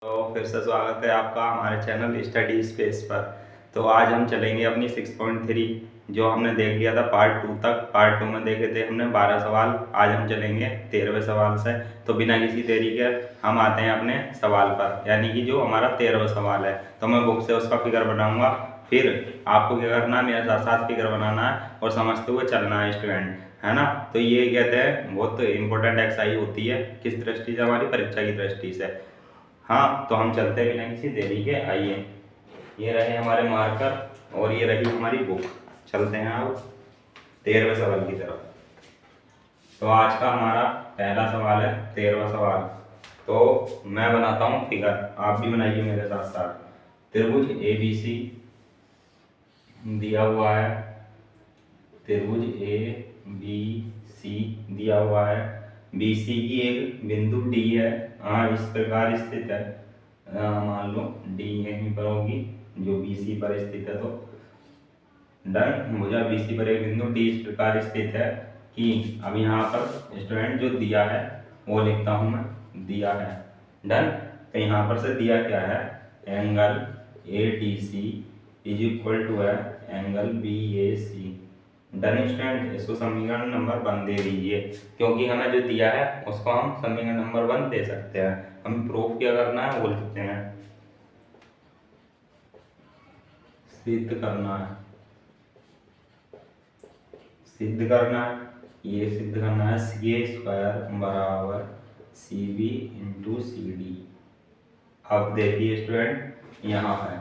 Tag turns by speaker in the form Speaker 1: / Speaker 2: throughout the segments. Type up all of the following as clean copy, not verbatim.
Speaker 1: तो फिर से स्वागत है आपका हमारे चैनल स्टडी स्पेस पर। तो आज हम चलेंगे अपनी 6.3 जो हमने देख लिया था पार्ट 2 तक। पार्ट 2 में देखे थे हमने 12 सवाल, आज हम चलेंगे 13वें सवाल से। तो बिना किसी देरी के हम आते हैं अपने सवाल पर, यानी कि जो हमारा 13वां सवाल है। तो मैं बुक से उसका फिगर बनाऊंगा, फिर आपको क्या करना है, मेरे साथ साथ फिगर बनाना है और समझते हुए चलना है स्टूडेंट, है ना। तो ये कहते हैं बहुत इंपॉर्टेंट एक्सरसाइज होती है, किस दृष्टि से, हमारी परीक्षा की दृष्टि से। हाँ, तो हम चलते बिना किसी देरी के, आइए। ये रहे हमारे मार्कर और ये रही हमारी बुक। चलते हैं अब 13वें सवाल की तरफ। तो आज का हमारा पहला सवाल है 13वां सवाल। तो मैं बनाता हूँ फिगर, आप भी बनाइए मेरे साथ साथ। त्रिभुज ए बी सी दिया हुआ है, त्रिभुज ए बी सी दिया हुआ है। बी सी की एक बिंदु डी है, इस प्रकार स्थित है। मान लो डी यहीं पर होगी जो बी सी पर स्थित है। तो डन, मुझे बी सी पर एक बिंदु डी इस प्रकार स्थित है कि अब यहाँ पर स्टूडेंट जो दिया है वो लिखता हूँ मैं, दिया है। डन, तो यहाँ पर से दिया क्या है, angle A D C is equal to है angle B A C. Done student, इसको समीकरण नंबर 1 दे दीजिए, क्योंकि हमें जो दिया है उसको हम समीकरण नंबर 1 दे सकते हैं। हम प्रूफ क्या करना है वो लिखते हैं, सिद्ध करना है। सिद्ध करना है, ये सिद्ध करना है सी ए स्क्वायर बराबर C B into C D. अब देखिए स्टूडेंट यहाँ है,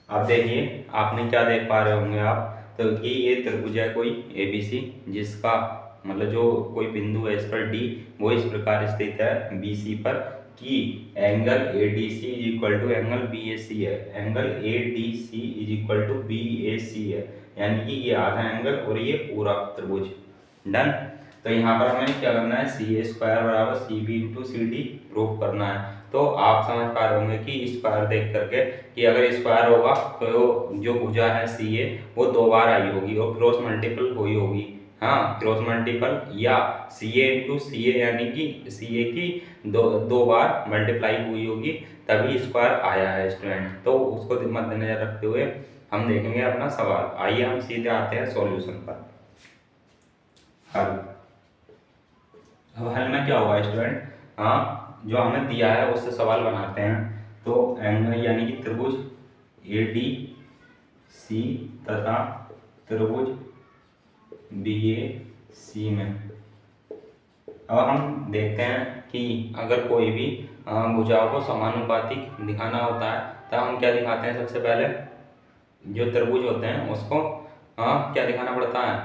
Speaker 1: अब देखिए आपने क्या देख पा रहे होंगे आप, तो कि ये त्रिभुज है कोई ए बी सी, जिसका मतलब जो कोई बिंदु है इस पर डी, वो इस प्रकार स्थित है बी सी पर कि angle A D C is equal to angle B A C है। Angle A D C is equal to B A C है, यानी कि ये आधा एंगल और ये पूरा त्रिभुज। डन, तो यहाँ पर हमें क्या करना है, सी ए स्क्वायर बराबर C B into C D proof करना है। तो आप समझ पा रहे होंगे कि स्क्वायर देख करके कि अगर स्क्वायर होगा तो जो भुजा है सी ए वो 2 बार आई होगी और क्रॉस मल्टीपल हुई होगी। हाँ, क्रॉस मल्टीपल या सी ए इंटू सी ए, यानी कि सी ए की दो बार मल्टीप्लाई हुई होगी, तभी स्क्वायर आया है स्टूडेंट। तो उसको मद्देनजर रखते हुए हम देखेंगे अपना सवाल। आइए हम सीधे आते हैं सॉल्यूशन पर। हल, अब हल में क्या होगा स्टूडेंट, हाँ जो हमें दिया है उससे सवाल बनाते हैं। तो एंगल यानी कि त्रिभुज ए डी सी तथा त्रिभुज बी ए सी में अब हम देखते हैं कि अगर कोई भी भुजाओं को समानुपातिक दिखाना होता है तो हम क्या दिखाते हैं, सबसे पहले जो त्रिभुज होते हैं उसको क्या दिखाना पड़ता है,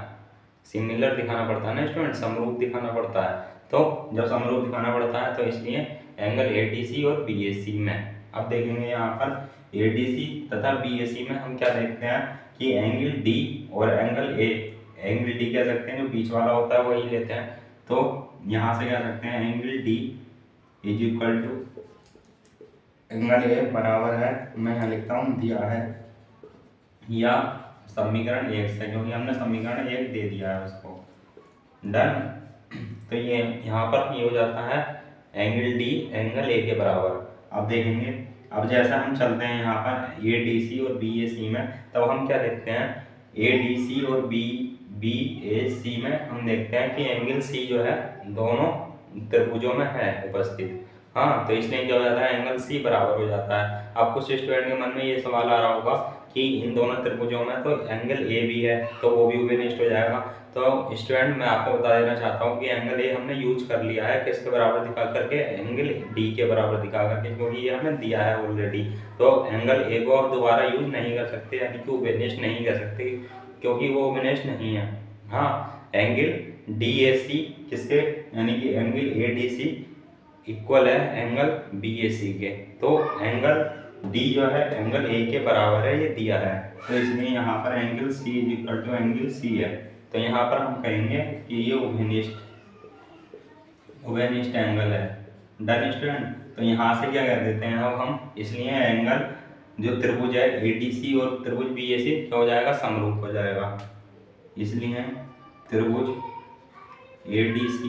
Speaker 1: सिमिलर दिखाना पड़ता है ना स्टूडेंट, समरूप दिखाना पड़ता है। तो जब समरूप दिखाना पड़ता है तो इसलिए एंगल एडीसी और बीएसी में, अब देखेंगे यहाँ पर एडीसी तथा बीएसी में हम क्या देखते हैं कि एंगल डी और एंगल ए, एंगल डी कह सकते हैं जो बीच वाला होता है वही लेते हैं। तो यहाँ से कह सकते हैं angle D is equal to angle A बराबर है, मैं यहाँ लिखता हूँ दिया है, या समीकरण 1 से, क्योंकि हमने समीकरण 1 दे दिया है उसको। डन, तो ये यहाँ पर ये हो जाता है एंगल डी एंगल ए के बराबर। अब देखेंगे, अब जैसा हम चलते हैं यहाँ पर ए डी सी और बी ए सी में, तब हम क्या देखते हैं, ए डी सी और बी ए सी में हम देखते हैं कि एंगल सी जो है दोनों त्रिभुजों में है उपस्थित। हाँ, तो इसलिए क्या हो जाता है, एंगल सी बराबर हो जाता है। अब कुछ स्टूडेंट के मन में ये सवाल आ रहा होगा कि इन दोनों त्रिभुजों में तो एंगल ए भी है, तो वो भी उपनिष्ठ हो जाएगा। तो स्टूडेंट मैं आपको बता देना चाहता हूँ कि एंगल ए हमने यूज कर लिया है किसके बराबर दिखा करके, एंगल डी के बराबर दिखा करके, क्योंकि ये हमें दिया है ऑलरेडी। तो एंगल ए को आप दोबारा यूज नहीं कर सकते, यानी कि उपनिष्ठ नहीं कर सकते, क्योंकि वो उपनिष्ठ नहीं है। हाँ, एंगल डी ए सी किसके, यानी कि angle A D C equal है एंगल बी ए सी के। तो एंगल डी जो है एंगल ए के बराबर है, ये दिया है, तो इसलिए यहाँ पर angle C is equal to angle C है। तो यहाँ पर हम कहेंगे कि ये उभयनिष्ठ एंगल है। डन स्टूडेंट, तो यहाँ से क्या कर देते हैं अब हम, इसलिए एंगल जो त्रिभुज है ए डी सी और त्रिभुज बी ए सी क्या हो जाएगा, समरूप हो जाएगा। इसलिए त्रिभुज ए डी सी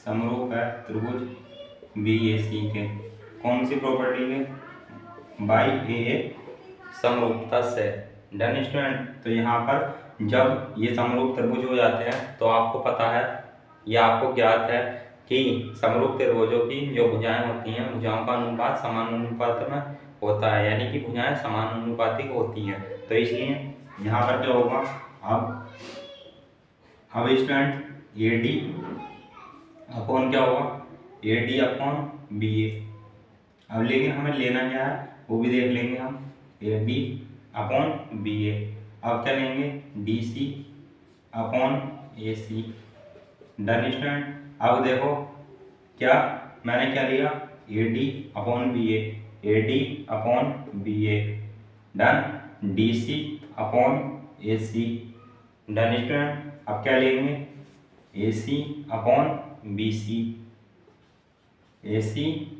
Speaker 1: समरूप है त्रिभुज बी ए सी के, कौन सी प्रॉपर्टी के, बाई ए समरूपता से। Done student. तो यहाँ पर जब ये समरूप त्रिभुज हो जाते हैं तो आपको पता है या आपको ज्ञात है कि समरूप त्रिभुजों की जो भुजाएं होती हैं, भुजाओं का अनुपात समानुपात में होता है, यानी कि भुजाएं समानुपातिक होती हैं। तो इसलिए यहाँ पर क्या होगा, अब स्टूडेंट ए डी अपॉन क्या होगा, ए डी अपॉन बी ए। अब लेकिन हमें लेना क्या है वो भी देख लेंगे हम, A B upon B A. अब क्या लेंगे, D C upon A C. Done student. अब देखो क्या मैंने क्या लिया, A D upon B A D upon B A. Done. D C upon A C. Done student. अब क्या लेंगे, A C upon B C, A C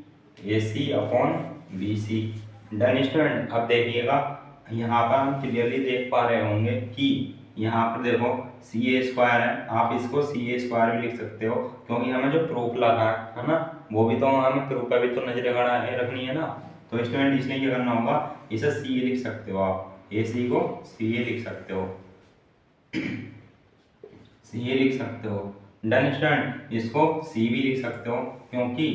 Speaker 1: upon B C. Done student. अब देखिएगा यहाँ पर हम क्लियरली देख पा रहे होंगे कि यहाँ पर देखो सी ए स्क्वायर है, आप इसको सी ए स्क्वायर भी लिख सकते हो, क्योंकि हमें जो प्रूफ लगा है ना, वो भी तो हमें प्रूफ पे भी तो नजर रखनी है ना। तो स्टूडेंट इसलिए क्या करना होगा, इसे सी ए लिख सकते हो आप, ए सी को सी ए लिख सकते हो, सी ए लिख सकते हो। Done student. इसको सी भी लिख सकते हो क्योंकि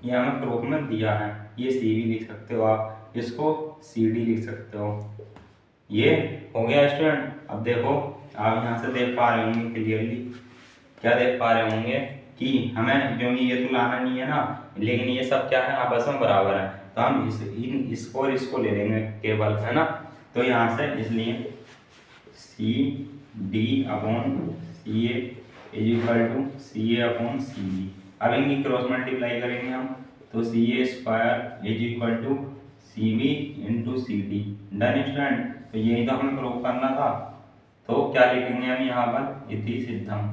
Speaker 1: ये हमें प्रूफ में दिया है, ये सी भी लिख सकते हो आप, इसको सी डी लिख सकते हो। ये हो गया स्टूडेंट। अब देखो आप यहाँ से देख पा रहे होंगे क्लियरली, क्या देख पा रहे होंगे कि हमें जो ये तो लाना नहीं है ना, लेकिन ये सब क्या है आपस में बराबर है, तो हम इसको और इसको ले लेंगे केवल, है ना। तो यहाँ से इसलिए C D upon C A is equal to C A upon C D. अब इनकी क्रॉस मल्टीप्लाई करेंगे हम, तो C A square is equal to C B into C D. Done student. तो यही तो हमें प्रूव करना था, तो क्या लिखेंगे हम यहाँ पर, इति सिद्धम।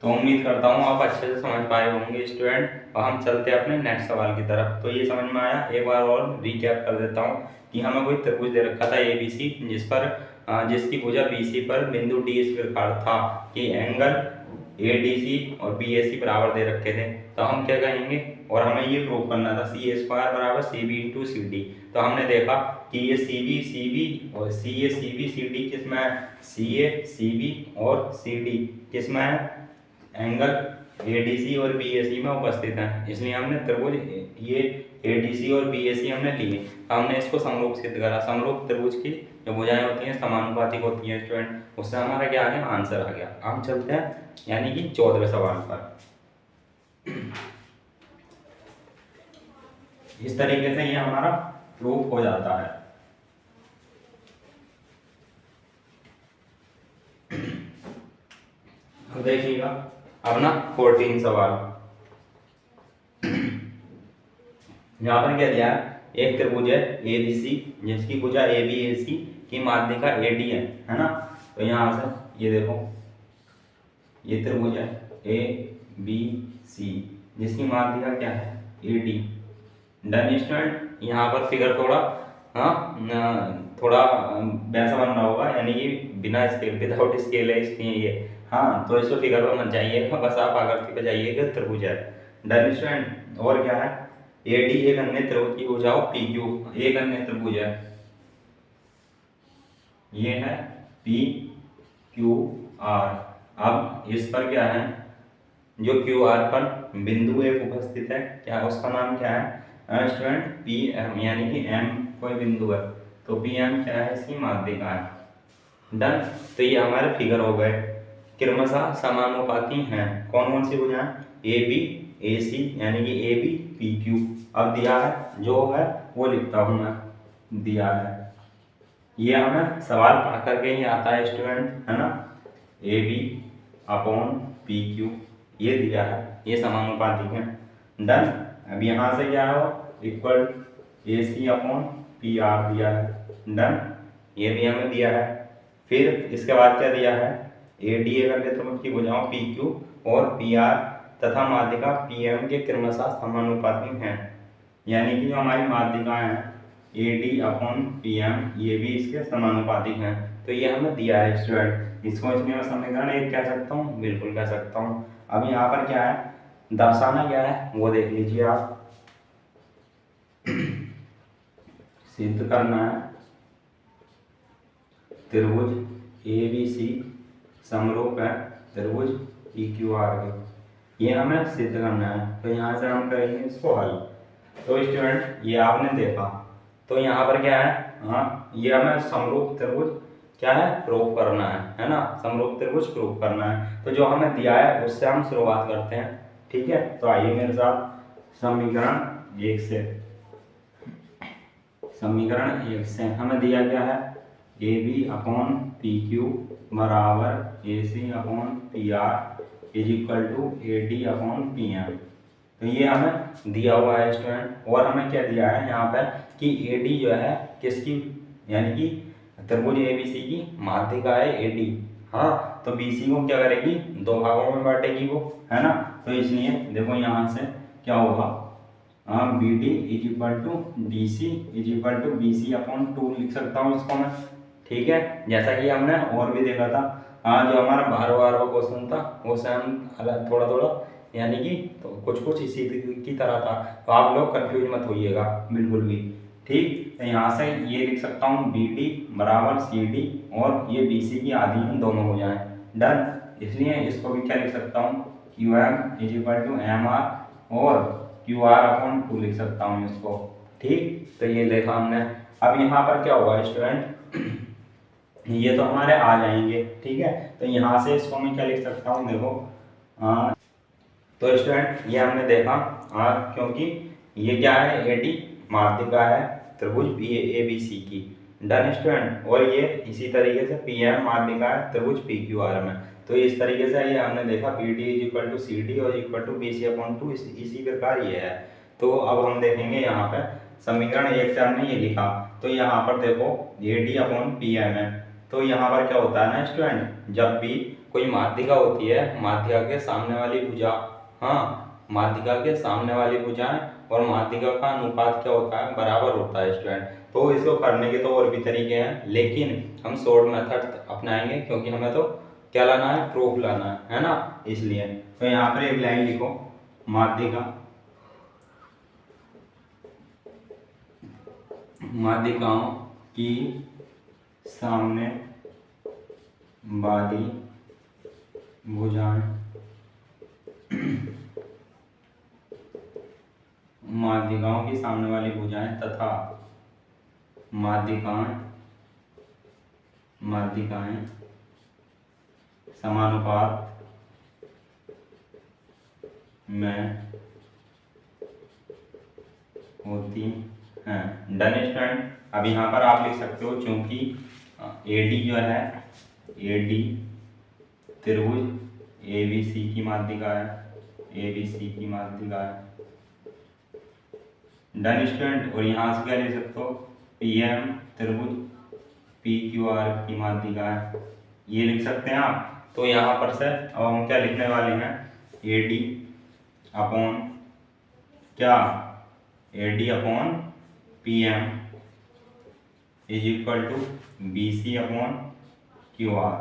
Speaker 1: तो उम्मीद करता हूँ आप अच्छे से समझ पाए होंगे स्टूडेंट। और हम चलते हैं अपने नेक्स्ट सवाल की तरफ। तो ये समझ में आया, एक बार और रिकैप कर देता हूँ कि हमें कोई त्रिभुज दे रखा था ABC, जिसकी भुजा BC पर बिंदु D इस प्रकार था कि एंगल ADC और BAC बराबर दे रखे थे। तो हम क्या कहेंगे, और हमें ये प्रूव करना था सी ए स्क्वायर बराबर C B into C D. तो हमने देखा कि ये सी बी और सी ए सी डी किस में है, सी ए सी बी और सी डी किस में है, एंगल ADC और BAC में उपस्थित है। इसलिए हमने त्रिभुज ये ADC और BAC हमने लिए, हमने इसको समरूप सिद्ध करा। समरूप त्रिभुज की जो भुजाएं होती हैं समानुपातिक होती हैं स्टूडेंट, उससे हमारा क्या आ गया, आंसर आ गया। हम चलते हैं यानी कि 14वें सवाल पर। इस तरीके से ये हमारा प्रूफ हो जाता है। तो देखिएगा अब ना 14 सवाल, यहाँ पर क्या दिया है, एक त्रिभुज है ABC जिसकी भुजा ABAC की माध्यिका AD है ना। तो यहाँ से ये देखो ये त्रिभुज है ABC जिसकी माध्यिका क्या है, AD। Done student. यहाँ पर फिगर थोड़ा थोड़ा वैसा बन रहा होगा, यानी कि बिना स्केल, विदाउट स्केल है इसलिए ये, हाँ। तो इसको फिगर पर मत जाइएगा, बस आप आकृति पे जाइएगा, त्रिभुज है। Done student. और क्या है, AD एक अन्य त्रिभुज की भुजाओं PQ, एक अन्य त्रिभुज है, ये है PQR। अब इस पर क्या है, जो QR पर बिंदु एक उपस्थित है, क्या उसका नाम क्या है स्टूडेंट, PM, यानी कि M कोई बिंदु है, तो PM क्या है, इसकी माध्यिका है। डन। तो ये हमारे फिगर हो गए, क्रमशः समानुपाती हैं। कौन कौन सी भुजाएं, AB AC, यानी कि AB PQ। अब दिया है जो है वो लिखता हूँ मैं, दिया है, ये हमें सवाल पढ़ करके ही आता है स्टूडेंट, है ना। AB अपॉन PQ ये दिया है, ये समानुपातिक है। डन। अब यहाँ से क्या है, इक्वल AC अपॉन PR दिया है। डन। ये भी हमें दिया है। फिर इसके बाद क्या दिया है, AD अगर त्रिभुज की भुजाओं PQ और PR तथा माध्यिका PM के क्रमशः समानुपाती हैं, यानी कि जो हमारी माध्यिकाएं हैं AD अपॉन PM ये भी इसके समानुपातिक हैं। तो ये हमें दिया है स्टूडेंट, इसको इसमें मैं समीकरण एक कह सकता हूँ, बिल्कुल कह सकता हूँ। अब यहाँ पर क्या है, दर्शाना क्या है वो देख लीजिए आप। सिद्ध करना है त्रिभुज ABC समरूप है त्रिभुज PQR के, ये हमें सिद्ध करना है। तो यहाँ से हम करेंगे इसको हल। तो स्टूडेंट ये आपने देखा, तो यहाँ पर क्या है, हाँ ये हमें समरूप त्रिभुज क्या है प्रूव करना है ना, समरूप त्रिभुज प्रूव करना है। तो जो हमें दिया है उससे हम शुरुआत करते हैं, ठीक है। तो आइए मेरे साथ समीकरण 1 से, समीकरण 1 से हमें दिया गया है AB/PQ बराबर AC/PR is equal to AD/PM। तो ये हमें दिया हुआ है स्टूडेंट। और हमें क्या दिया है यहाँ पर कि AD जो है किसकी, यानी कि त्रिभुज ABC की माध्यिका है AD, हाँ। तो BC को क्या करेगी, दो भागों में बांटेगी वो, है ना। तो इसलिए देखो यहाँ से क्या होगा, BD is equal to DC is equal to BC/2 लिख सकता हूँ इसको मैं, ठीक है। जैसा कि हमने और भी देखा था, हाँ जो हमारा 12वां क्वेश्चन था वो सेम अलग थोड़ा थोड़ा, यानी कि तो कुछ कुछ इसी की तरह था। तो आप लोग कंफ्यूज मत होइएगा बिल्कुल भी, ठीक। तो यहाँ से ये लिख सकता हूँ BD बराबर CD और ये BC की आधी में दोनों हो जाए, डन। इसलिए इसको भी क्या लिख सकता हूँ, QM is equal to MR और QR/2 लिख सकता हूँ इसको, ठीक। तो ये देखा हमने। अब यहाँ पर क्या होगा स्टूडेंट, ये तो हमारे आ जाएंगे, ठीक है। तो यहाँ से इसको मैं क्या लिख सकता हूँ, देखो तो स्टूडेंट ये हमने देखा, क्योंकि ये क्या है AD माध्यिका है त्रिभुज ABC की, डन स्टूडेंट। और ये इसी तरीके से PM माध्यिका है त्रिभुज PQR में। तो इस तरीके से ये हमने देखा BD is equal to CD और इक्वल टू BC/2 इसी प्रकार ये है। तो अब हम देखेंगे यहाँ पे समीकरण 1 से हमने ये लिखा, तो यहाँ पर देखो AD/PM है। तो यहाँ पर क्या होता है ना स्टूडेंट, जब भी कोई माध्यिका होती है, माध्यिका के सामने वाली भुजा, हाँ माध्यिका के सामने वाली भुजाएं और माध्यिका का अनुपात क्या होता है, बराबर होता है स्टूडेंट। तो इसको करने के तो और भी तरीके हैं, लेकिन हम शॉर्ट मेथड अपनाएंगे क्योंकि हमें तो क्या लाना है, प्रूफ लाना है ना, इसलिए। तो यहाँ पर एक लाइन लिखो, माध्यिकाओं की सामने वाली भुजाएं, माध्यिकाओं की सामने वाली भुजाएं तथा माध्यिकाएं समानुपात में होती हैं, डन स्टूडेंट। अब यहाँ पर आप लिख सकते हो, चूंकि AD जो है, AD त्रिभुज ABC की माध्यिका है, ABC की माध्यिका है, डन स्टूडेंट। और यहाँ से क्या लिख सकते हो, PM त्रिभुज PQR की माध्यिका है, ये लिख सकते हैं आप। तो यहाँ पर से अब हम क्या लिखने वाले हैं, AD अपॉन क्या, AD upon PM is equal to BC/QR,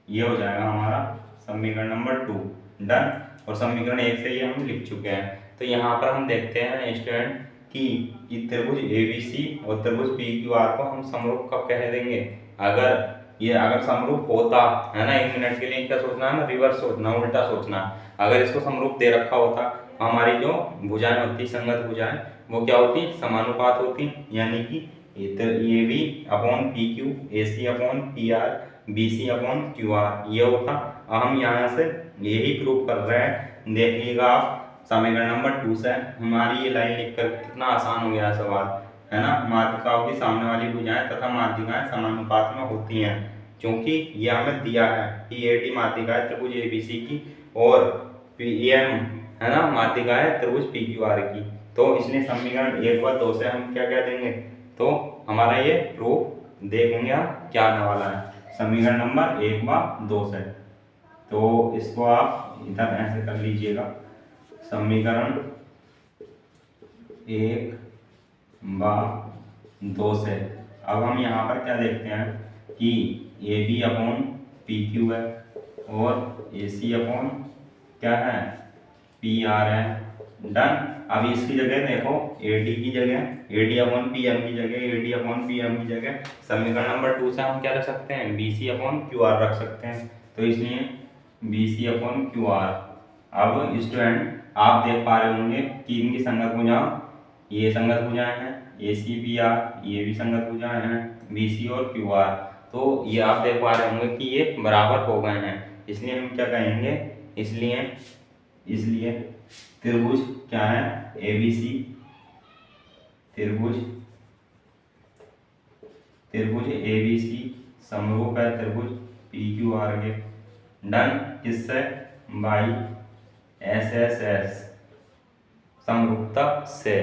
Speaker 1: ये हो जाएगा हमारा समीकरण नंबर 2, डन। और समीकरण 1 से ये हम लिख चुके हैं। तो यहाँ पर हम देखते हैं स्टूडेंट कि त्रिभुज ABC और त्रिभुज PQR को हम समरूप कब कह देंगे, अगर समरूप होता है ना, 1 मिनट के लिए क्या सोचना है ना, रिवर्स सोचना, उल्टा सोचना। अगर इसको समरूप दे रखा होता, हमारी जो भुजाएं होती, संगत भुजाएं, वो क्या होती, समानुपात होती, यानी कि AB/PQ, AC/PR, BC/QR ये होता। हम यहाँ से यही प्रूव कर रहे हैं, देखिएगा आप समीकरण नंबर 2 से हमारी ये लाइन लिखकर कितना आसान हो गया सवाल, है ना। माध्यिकाओं की सामने वाली भुजाएं तथा माध्यिकाएं समानुपात में होती हैं, क्योंकि ये हमें दिया है कि AD माध्यिका है त्रिभुज ABC की और PM है ना माध्यिका है त्रिभुज PQR की। तो इसलिए समीकरण 1 व 2 से हम क्या कह देंगे, तो हमारा ये प्रूफ देखेंगे हम क्या आने वाला है समीकरण नंबर 1 व 2 से। तो इसको आप इधर ऐसे कर लीजिएगा, समीकरण 1 व 2 से। अब हम यहाँ पर क्या देखते हैं कि AB/PQ है और AC/ क्या है, PR है, डन। अब इसकी जगह देखो AD की जगह AD/PM की जगह AD/PM की जगह समीकरण नंबर 2 से हम क्या रख सकते हैं, BC/QR रख सकते हैं। तो इसलिए BC/QR। अब स्टूडेंट आप देख पा रहे होंगे कि इनकी संगत भुजाएं, ये संगत भुजाएं हैं ACBR, ये भी संगत भुजाएं हैं BC और QR। तो ये आप देख पा रहे होंगे कि ये बराबर हो गए हैं, इसलिए हम क्या कहेंगे, इसलिए त्रिभुज क्या है, ABC त्रिभुज ABC समरूप है त्रिभुज PQR के। डन। किससे, बाई SSS समरूपता से।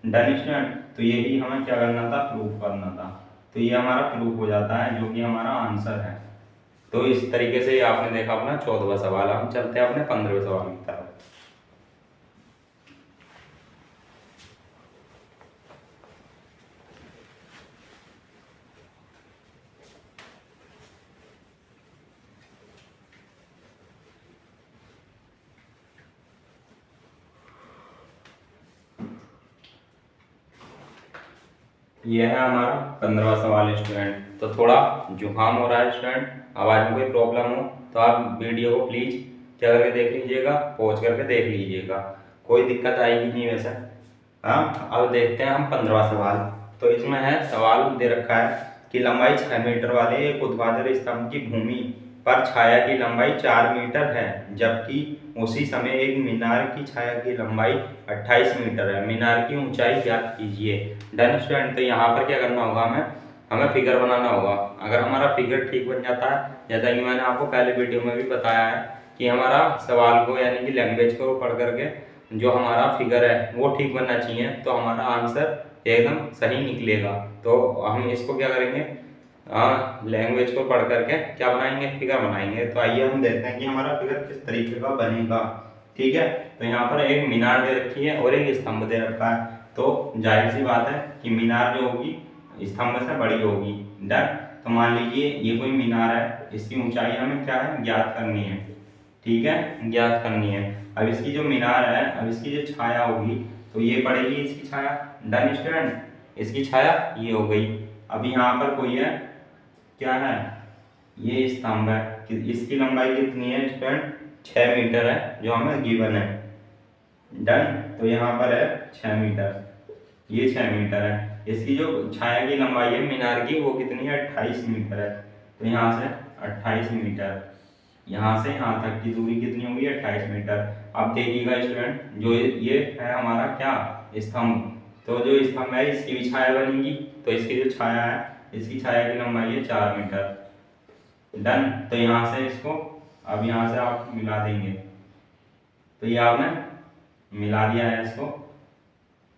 Speaker 1: Done student. तो ये भी हमें क्या करना था, प्रूफ करना था। तो ये हमारा प्रूफ हो जाता है, जो कि हमारा आंसर है। तो इस तरीके से आपने देखा अपना 14वां सवाल। हम चलते हैं अपने 15वें सवाल की तरफ। यह है हमारा 15वां सवाल स्टूडेंट। तो थोड़ा जुकाम हो रहा है स्टूडेंट, आवाज में कोई प्रॉब्लम हो तो आप वीडियो को प्लीज क्या करके देख लीजिएगा, पॉज करके देख लीजिएगा, कोई दिक्कत आएगी नहीं वैसे। हाँ, अब देखते हैं हम 15वां सवाल। तो इसमें है, सवाल दे रखा है कि लंबाई 6 मीटर वाले एक ऊर्ध्वाधर स्तंभ की भूमि पर छाया की लंबाई 4 मीटर है, जबकि उसी समय एक मीनार की छाया की लंबाई 28 मीटर है। मीनार की ऊंचाई ज्ञात कीजिए। Done student. तो यहाँ पर क्या करना होगा, हमें फिगर बनाना होगा। अगर हमारा फिगर ठीक बन जाता है, जैसा कि मैंने आपको पहले वीडियो में भी बताया है कि हमारा सवाल को यानी कि लैंग्वेज को पढ़ करके जो हमारा फिगर है वो ठीक बनना चाहिए, तो हमारा आंसर एकदम सही निकलेगा। तो हम इसको क्या करेंगे, लैंग्वेज को पढ़ करके क्या बनाएंगे, फिगर बनाएंगे। तो आइए हम देखते हैं कि हमारा फिगर किस तरीके का बनेगा। ठीक है। तो यहाँ पर एक मीनार दे रखी है और एक स्तंभ दे रखा है। तो जाहिर सी बात है कि मीनार जो होगी स्तंभ से बड़ी होगी। डन। तो मान लीजिए ये कोई मीनार है, इसकी ऊंचाई हमें क्या है, ज्ञात करनी है। ठीक है, ज्ञात करनी है। अब इसकी जो मीनार है, अब इसकी जो छाया होगी तो ये पड़ेगी इसकी छाया। Done student. इसकी छाया ये हो गई। अब यहाँ पर कोई है, क्या है, ये स्तंभ है कि इसकी लंबाई कितनी है स्टूडेंट, 6 मीटर है, जो हमें गिवन है। डन। तो यहाँ पर है 6 मीटर, ये 6 मीटर है। इसकी जो छाया की लंबाई है मीनार की वो कितनी है, 28 मीटर है। तो यहाँ से 28 मीटर, यहाँ से यहाँ तक की दूरी कितनी होगी, 28 मीटर। अब देखिएगा स्टूडेंट, जो ये है हमारा क्या, स्तंभ। तो जो स्तंभ है इसकी भी छाया बनेगी। तो इसकी जो छाया है, इसकी छाया की लंबाई है 4 मीटर। डन। तो यहाँ से इसको अब यहाँ से आप मिला देंगे। तो ये आपने मिला दिया है इसको,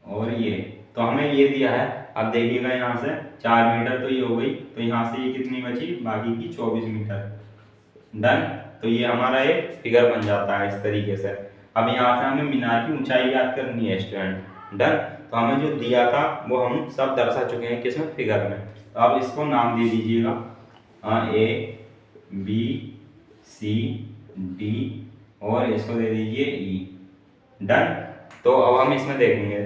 Speaker 1: और ये तो हमें ये दिया है। अब देखिएगा यहाँ से 4 मीटर तो ये हो गई, तो यहाँ से ये कितनी बची, बाकी की 24 मीटर। डन। तो ये हमारा एक फिगर बन जाता है इस तरीके से। अब यहाँ से हमें मीनार की ऊंचाई याद करनी है स्टूडेंट। डन। तो हमें जो दिया था वो हम सब दर्शा चुके हैं किसमें, फिगर में। तो अब इसको नाम दे दीजिएगा A B C D और इसको दे दीजिए E। डन। तो अब हम इसमें देखेंगे,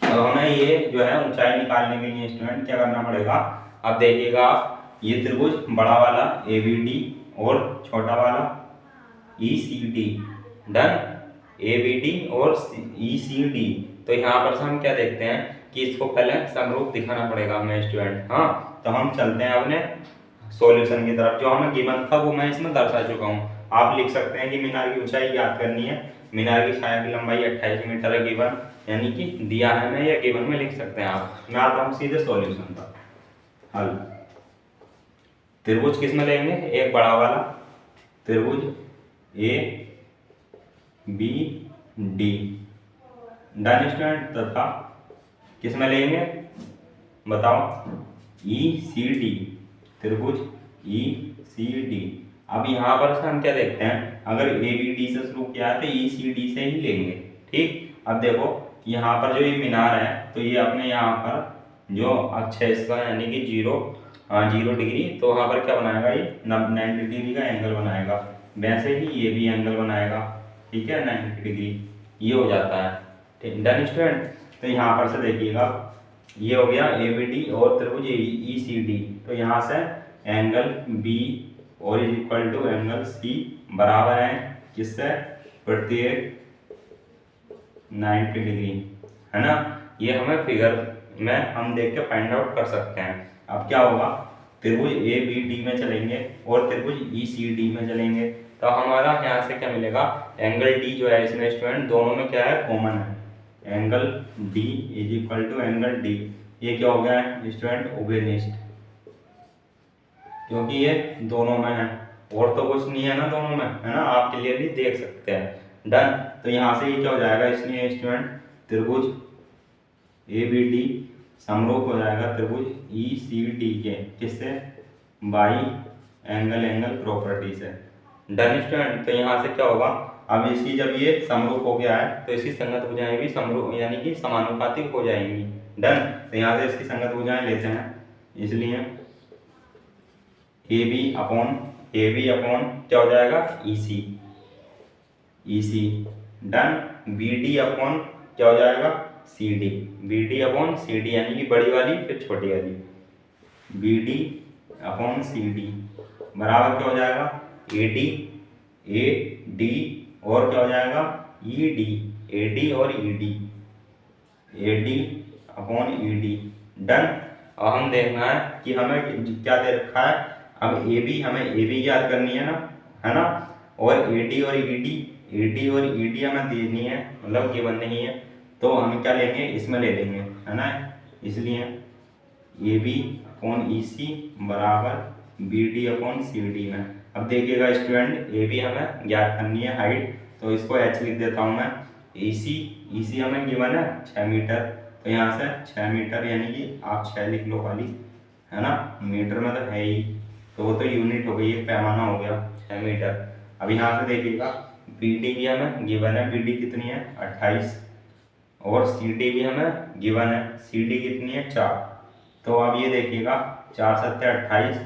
Speaker 1: अब हमें ये जो है ऊंचाई निकालने के लिए स्टूडेंट क्या करना पड़ेगा। अब देखिएगा आप, ये त्रिभुज बड़ा वाला ABD और छोटा वाला ECD। डन। ABD और ECD। तो यहाँ पर से हम क्या देखते हैं कि इसको पहले समरूप दिखाना पड़ेगा हमें स्टूडेंट। हाँ, तो हम चलते हैं अपने सॉल्यूशन की तरफ। जो हमें गिवन था वो मैं इसमें दर्शा चुका हूँ। आप लिख सकते हैं कि मीनार की ऊंचाई ज्ञात करनी है, मीनार की छाया की लंबाई 28 मीटर है गिवन, यानी कि दिया है मैं, या गिवन में लिख सकते हैं आप। मैं आता हूँ सीधे सॉल्यूशन पर। हल। त्रिभुज किस में लेंगे, एक बड़ा वाला त्रिभुज ABD। Done student. तथा किस में लेंगे बताओ, ECD त्रिभुज ECD। अब यहाँ पर से हम क्या देखते हैं, अगर ABD से शुरू किया है तो ECD से ही लेंगे। ठीक। अब देखो यहाँ पर जो ये मीनार है, तो ये अपने यहाँ पर जो अक्ष है इसका यानी कि 0 डिग्री, तो वहाँ पर क्या बनाएगा, ये 90 डिग्री का एंगल बनाएगा। वैसे ही ये भी एंगल बनाएगा। ठीक है, 90 डिग्री ये हो जाता है। ठीक, डन स्टूडेंट। तो यहाँ पर से देखिएगा ये हो गया ए बी डी और त्रिभुज ई सी डी। तो यहाँ से एंगल बी और is equal to angle C बराबर है किससे, प्रत्येक 90 डिग्री, है ना। ये हमें फिगर में हम देख के फाइंड आउट कर सकते हैं। अब क्या होगा, त्रिभुज ए बी डी में चलेंगे और त्रिभुज ई सी डी में चलेंगे तो हमारा यहाँ से क्या मिलेगा, एंगल डी जो है इसमें स्टूडेंट दोनों में क्या है, कॉमन है। Angle D is equal to angle D, ये क्या हो गया है स्टूडेंट, ओबेनिस्ट, क्योंकि ये दोनों में है और तो कुछ नहीं है ना दोनों में, है ना, आप क्लियरली देख सकते हैं। डन। तो यहाँ से ये क्या हो जाएगा, इसलिए स्टूडेंट त्रिभुज ए बी डी समरूप हो जाएगा त्रिभुज ई सी डी के, किससे, बाई एंगल प्रॉपर्टी से। Done student. तो यहाँ से क्या होगा, अब इसकी जब ये समरूप हो गया है तो इसकी संगत भुजाएं भी समरूप यानी कि समानुपातिक हो जाएंगी। डन। तो यहाँ से इसकी संगत भुजाएं लेते हैं, इसलिए ए बी अपॉन क्या हो जाएगा, E C. Done. B D upon क्या हो जाएगा, C D. B D upon C D यानी कि बड़ी वाली फिर छोटी वाली, B D upon C D बराबर क्या हो जाएगा, ए डी और क्या हो जाएगा, ई डी, ए डी और ई डी, ए D upon E D. Done. और हम देखना है कि हमें क्या दे रखा है, अब हमें ए बी याद करनी है ना, है ना, और ए डी और ई डी हमें देनी है, मतलब गिवन नहीं है, तो हम क्या लेंगे, इसमें ले लेंगे, है ना। इसलिए ए बी अपॉन ई सी बराबर B D upon C D में। अब देखिएगा स्टूडेंट, ए बी हमें ज्ञात करनी है हाइट, तो इसको एच लिख देता हूँ मैं। ई सी हमें गिवन है 6 मीटर, तो यहाँ से 6 मीटर यानी कि आप 6 लिख लो खाली, है ना, मीटर में तो है ही, तो वो तो यूनिट हो गई, एक पैमाना हो गया 6 मीटर। अब यहाँ से देखिएगा बी डी भी हमें गिवन है, बी डी कितनी है 28, और सी डी भी हमें गिवन है, सी डी कितनी है 4। तो अब ये देखिएगा 4 सत्ते 28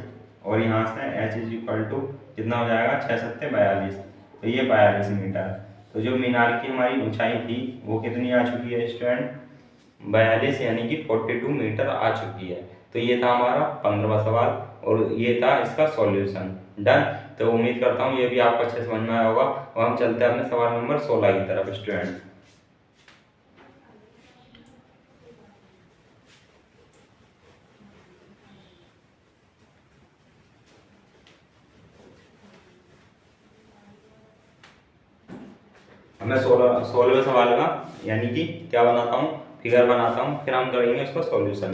Speaker 1: और यहाँ से एच इज इक्वल टू कितना हो जाएगा, 6 सत्ते 42, तो ये 42 मीटर। तो जो मीनार की हमारी ऊंचाई थी वो कितनी आ चुकी है स्टूडेंट, 42 यानी कि 42 मीटर आ चुकी है। तो ये था हमारा 15वां सवाल और ये था इसका सॉल्यूशन। डन। तो उम्मीद करता हूँ ये भी आपको अच्छे समझ में आया होगा और हम चलते हैं अपने सवाल नंबर 16 की तरफ स्टूडेंट। मैं 16वें सवाल का यानी कि क्या बनाता हूँ, फिगर बनाता हूँ, फिर हम करेंगे उसका सॉल्यूशन।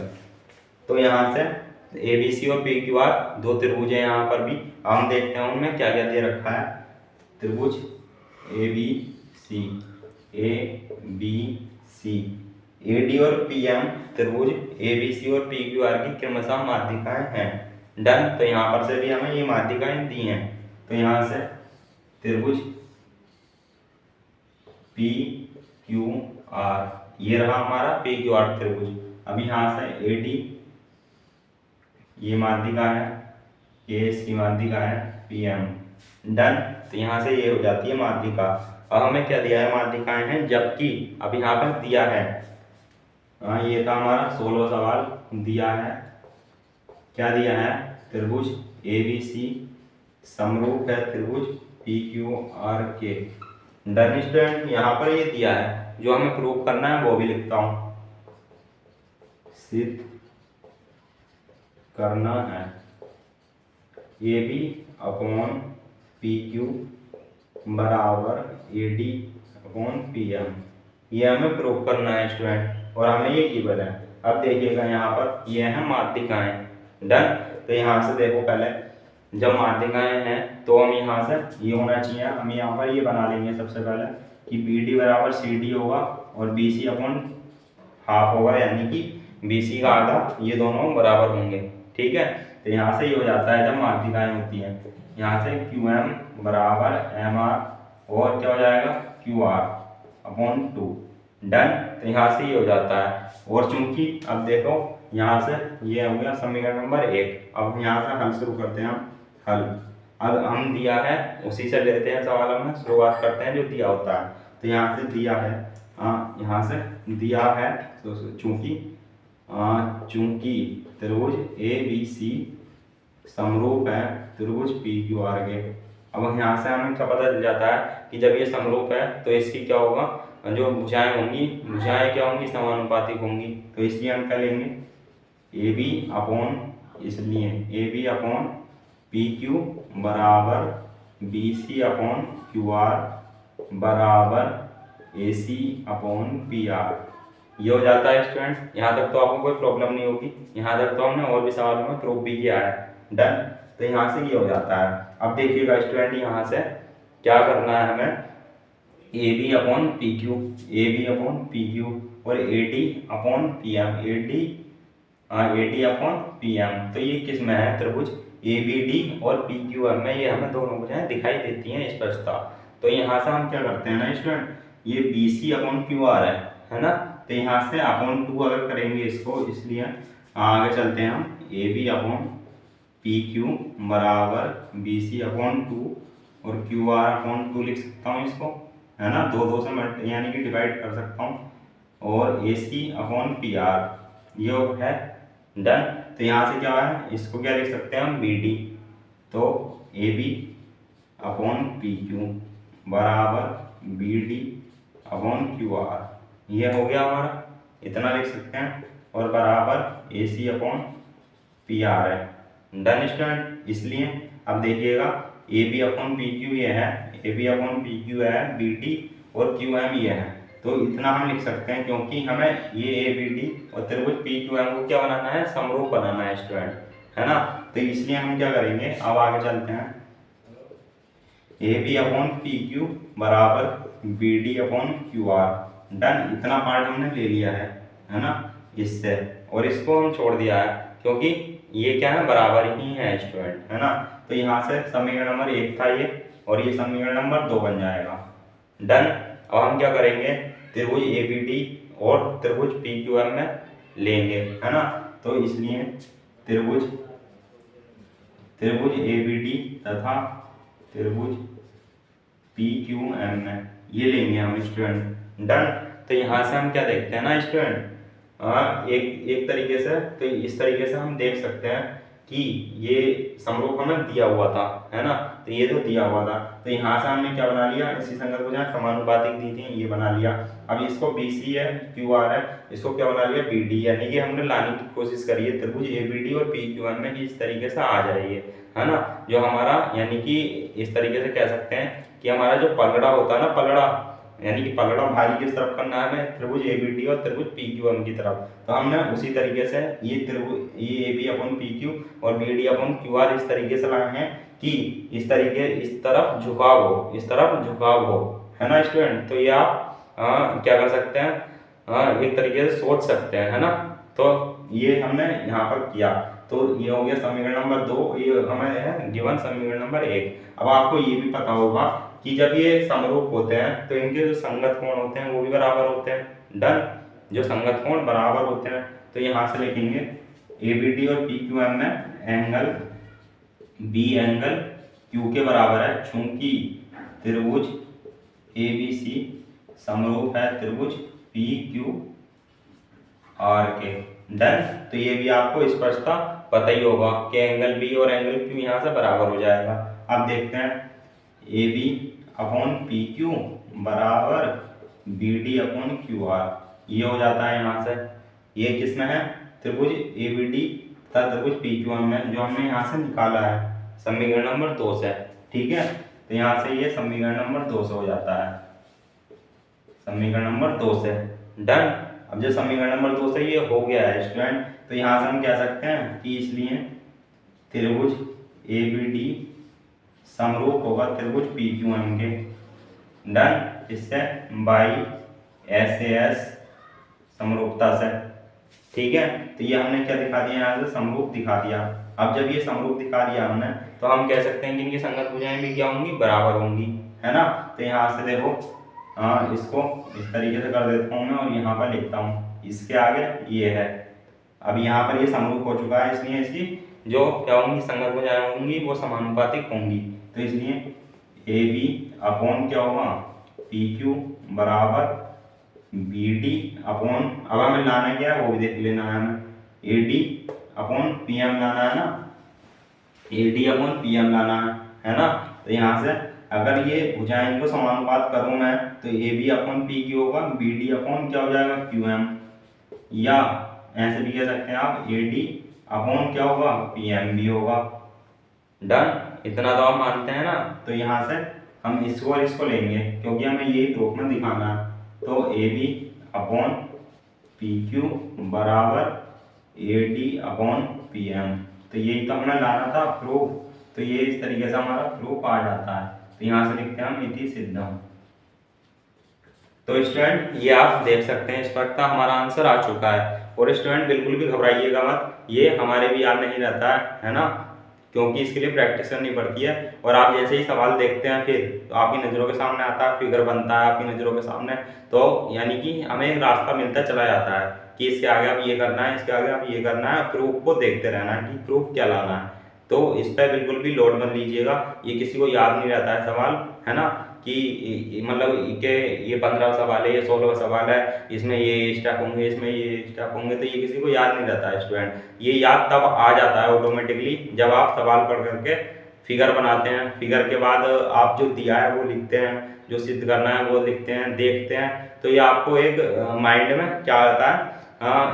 Speaker 1: तो यहाँ से ए बी सी और पी क्यू आर दो त्रिभुज है यहाँ पर भी, हम देखते हैं उनमें क्या क्या दे रखा है। त्रिभुज A B C, A D और पी एम त्रिभुज ए बी सी और पी क्यू आर की क्रमशः माध्यिकाएं हैं। डन। तो यहाँ पर से भी हमें ये माध्यिकाएं दी हैं, तो यहाँ से त्रिभुज पी क्यू आर, ये रहा हमारा पी क्यू आर त्रिभुज। अब यहाँ से ए डी ये माध्यिका है, ए सी माध्यिका है, पी एम। डन। तो यहाँ से ये हो जाती है माध्यिका। अब हमें क्या दिया है, माध्यिकाएं हैं, जबकि अब यहाँ पर दिया है, ये था हमारा 16वां सवाल, दिया है, क्या दिया है, त्रिभुज ए बी सी समरूप है त्रिभुज पी क्यू आर के। Done student. यहाँ पर ये दिया है, जो हमें प्रूव करना है वो भी लिखता हूँ, सिद्ध करना है A B upon P Q बराबर A D upon P M, ये हमें प्रूव करना है स्टूडेंट, और हमें ये गिवन है। अब देखिएगा यहाँ पर ये है माध्यिकाएं। डन। तो यहाँ से देखो, पहले जब माध्यिकाएं हैं तो हम यहाँ से ये होना चाहिए, हम यहाँ पर ये बना लेंगे सबसे पहले कि बी डी बराबर सी डी होगा और बी सी अपॉन हाफ होगा, यानी कि बी सी का आधा, ये दोनों बराबर होंगे। ठीक है। तो यहाँ से ये हो जाता है जब माध्यिकाएं होती हैं, यहाँ से क्यू एम बराबर एम आर और क्या हो जाएगा, क्यू आर अपॉन 2। डन। तो यहाँ से ये हो जाता है, और चूंकि अब देखो यहाँ से ये हो गया समीकरण नंबर 1। अब यहाँ से हल शुरू करते हैं हम, हल। अब हम दिया है उसी से लेते हैं सवाल में, शुरुआत करते हैं जो दिया होता है। तो यहाँ से दिया है, यहाँ से दिया है, तो चूंकि त्रिभुज ABC समरूप है त्रिभुज PQR के। अब यहाँ से हमें क्या पता चल जाता है कि जब ये समरूप है तो इसकी क्या होगा, जो भुजाएं होंगी, भुजाएं क्या होंगी, समानुपातिक होंगी। तो इसलिए हम क्या लेंगे, AB अपॉन, इसलिए AB अपॉन PQ बराबर BC अपॉन QR बराबर AC अपॉन PR। ये हो जाता है स्टूडेंट। यहाँ तक तो आपको कोई प्रॉब्लम नहीं होगी, यहाँ तक तो हमने और भी सवालों में प्रूफ भी किया है। डन। तो यहाँ से ये हो जाता है। अब देखिएगा स्टूडेंट, यहाँ से क्या करना है हमें, AB upon PQ, AB upon PQ और AD upon PM, AD upon PM। तो ये किस में है, त्रिभुज ABD और PQM में ये हमें दोनों भुजाएं दिखाई देती हैं स्पष्टता। तो यहाँ से हम क्या करते हैं ना स्टूडेंट, ये BC अपॉन QR है ना, तो यहाँ से अपॉन 2 अगर करेंगे इसको, इसलिए आगे चलते हैं हम, AB अपॉन PQ बराबर BC अपॉन 2 और QR अपॉन 2 लिख सकता हूँ इसको, है ना, दो से यानी कि डिवाइड कर सकता हूँ, और AC अपॉन PR ये है। डन। तो यहाँ से क्या है, इसको क्या लिख सकते हैं हम, BD। तो AB अपॉन PQ बराबर BD अपॉन QR, ये हो गया हमारा, इतना लिख सकते हैं, और बराबर AC अपॉन PR है। Done student. इसलिए अब देखिएगा AB अपॉन PQ ये है, AB अपॉन PQ है, BD और QM ये है। तो इतना हम लिख सकते हैं, क्योंकि हमें ये ABD और त्रिभुज PQM को क्या बनाना है, समरूप बनाना है स्टूडेंट, है ना। तो इसलिए हम क्या करेंगे, अब आगे चलते हैं, AB अपॉन PQ बराबर BD अपॉन QR। डन। इतना पार्ट हमने ले लिया है ना, इससे, और इसको हम छोड़ दिया है क्योंकि ये क्या है, बराबर ही है स्टूडेंट, है ना। तो यहाँ से समीकरण नंबर 1 था ये, और ये समीकरण नंबर 2 बन जाएगा। डन। अब हम क्या करेंगे, त्रिभुज ABD और त्रिभुज PQM में लेंगे, है ना। तो इसलिए त्रिभुज ABD तथा त्रिभुज PQM में ये लेंगे हम स्टूडेंट। डन। तो यहाँ से हम क्या देखते हैं ना स्टूडेंट, एक तरीके से, तो इस तरीके से हम देख सकते हैं कि ये समरूप हमें दिया हुआ था, है ना। तो ये तो दिया हुआ था, तो यहाँ से हमने क्या बना लिया, इसी संगत भुजाएं समानुपातिक दी थी, ये बना लिया। अब इसको BC है, QR है, इसको क्या बना लिया, BD, यानी कि हमने लाने की कोशिश करी है त्रिभुज ABD और PQM में इस तरीके से आ जाइए, है ना। जो हमारा, यानी कि इस तरीके से कह सकते हैं कि हमारा जो पलड़ा होता है ना, पलड़ा, यानी कि पलड़ा भारी किस तरफ करना है हमें, त्रिभुज ABD और त्रिभुज PQM की तरफ। तो हमने उसी तरीके से ये त्रिभुज ये AB अपॉन PQ और BD अपॉन QR इस तरीके से लाए हैं कि इस तरीके, इस तरफ झुकाव हो, इस तरफ झुकाव हो, है ना स्टूडेंट। तो ये आप क्या कर सकते हैं, एक तरीके से सोच सकते हैं, है ना। तो ये हमने यहाँ पर किया। तो ये हो गया समीकरण नंबर 2, ये हमें है गिवन समीकरण नंबर 1। अब आपको ये भी पता होगा कि जब ये समरूप होते हैं तो इनके जो संगत कोण होते हैं वो भी बराबर होते हैं। डन। जो संगत कोण बराबर होते हैं, तो यहाँ से लिखेंगे ABD और PQM में एंगल B एंगल Q के बराबर है, चूंकि त्रिभुज ABC समरूप है त्रिभुज PQR के। डन। तो ये भी आपको स्पष्टता पता ही होगा कि एंगल B और एंगल Q यहाँ से बराबर हो जाएगा। अब देखते हैं, AB अपॉन PQ बराबर BD अपॉन QR, ये हो जाता है यहाँ से। ये किस में है, त्रिभुज ABD तथा त्रिभुज PQM में, जो हमने यहाँ से निकाला है समीकरण नंबर 2 से। ठीक है। तो यहाँ से ये समीकरण नंबर 2 से हो जाता है, समीकरण नंबर 2 से। डन। अब जो समीकरण नंबर 2 से ये हो गया है स्टूडेंट, तो यहाँ से हम कह सकते हैं कि इसलिए त्रिभुज ABD समरूप होगा त्रिभुज PQM के। डन। इससे बाई SAS समरूपता से। ठीक है। तो ये हमने क्या दिखा दिया, यहाँ से समरूप दिखा दिया। अब जब ये समरूप दिखा दिया हमने, तो हम कह सकते हैं कि इनकी संगत भुजाएं भी क्या होंगी, बराबर होंगी, है ना। तो यहाँ से देखो, इसको इस तरीके से कर देता हूँ मैं, और यहाँ पर लिखता हूँ, इसके आगे ये है। अब यहाँ पर ये समरूप हो चुका है, इसलिए इसकी जो क्या होंगी, संगत भुजाएं होंगी वो समानुपातिक होंगी। तो इसलिए AB अपॉन क्या होगा, PQ बराबर बी डी अपॉन, अब हमें लाना क्या है वो भी देख लेना है, हमें A D upon P M लाना है ना, A D upon P M लाना है ना। तो यहाँ से अगर ये भुजाएं को समानुपात करूँ मैं तो A B upon P Q होगा, बी डी अपॉन क्या हो जाएगा क्यू एम, या ऐसे भी कह सकते हैं आप ए डी अपॉन क्या होगा पी एम भी होगा। डन, इतना तो आप मानते हैं ना। तो यहाँ से हम इसको और इसको लेंगे क्योंकि हमें ये प्रूफ में दिखाना है। तो A B upon P Q बराबर A D upon P M, तो यही तो हमें लाना था प्रूफ। तो ये इस तरीके से हमारा प्रूफ आ जाता है। तो यहाँ से लिखते हैं हम इति सिद्धम। तो स्टूडेंट ये आप देख सकते हैं इस वक्त हमारा आंसर आ चुका है। और स्टूडेंट बिल्कुल भी घबराइएगा मत, ये हमारे भी याद नहीं रहता है ना, क्योंकि इसके लिए प्रैक्टिस करनी पड़ती है। और आप जैसे ही सवाल देखते हैं फिर तो आपकी नज़रों के सामने आता है, फिगर बनता है आपकी नज़रों के सामने, तो यानी कि हमें एक रास्ता मिलता चला जाता है कि इसके आगे आप ये करना है, इसके आगे आप ये करना है, प्रूफ को देखते रहना है कि प्रूफ क्या लाना है। तो इस पर बिल्कुल भी लोड मत लीजिएगा, ये किसी को याद नहीं रहता है सवाल, है ना, कि मतलब के ये 15 सवाल है, ये 16 सवाल है, इसमें ये स्टेप होंगे, इसमें ये स्टेप होंगे, तो ये किसी को याद नहीं रहता है स्टूडेंट। ये याद तब आ जाता है ऑटोमेटिकली जब आप सवाल पढ़ करके फिगर बनाते हैं, फिगर के बाद आप जो दिया है वो लिखते हैं, जो सिद्ध करना है वो लिखते हैं, देखते हैं। तो ये आपको एक माइंड में क्या आता है,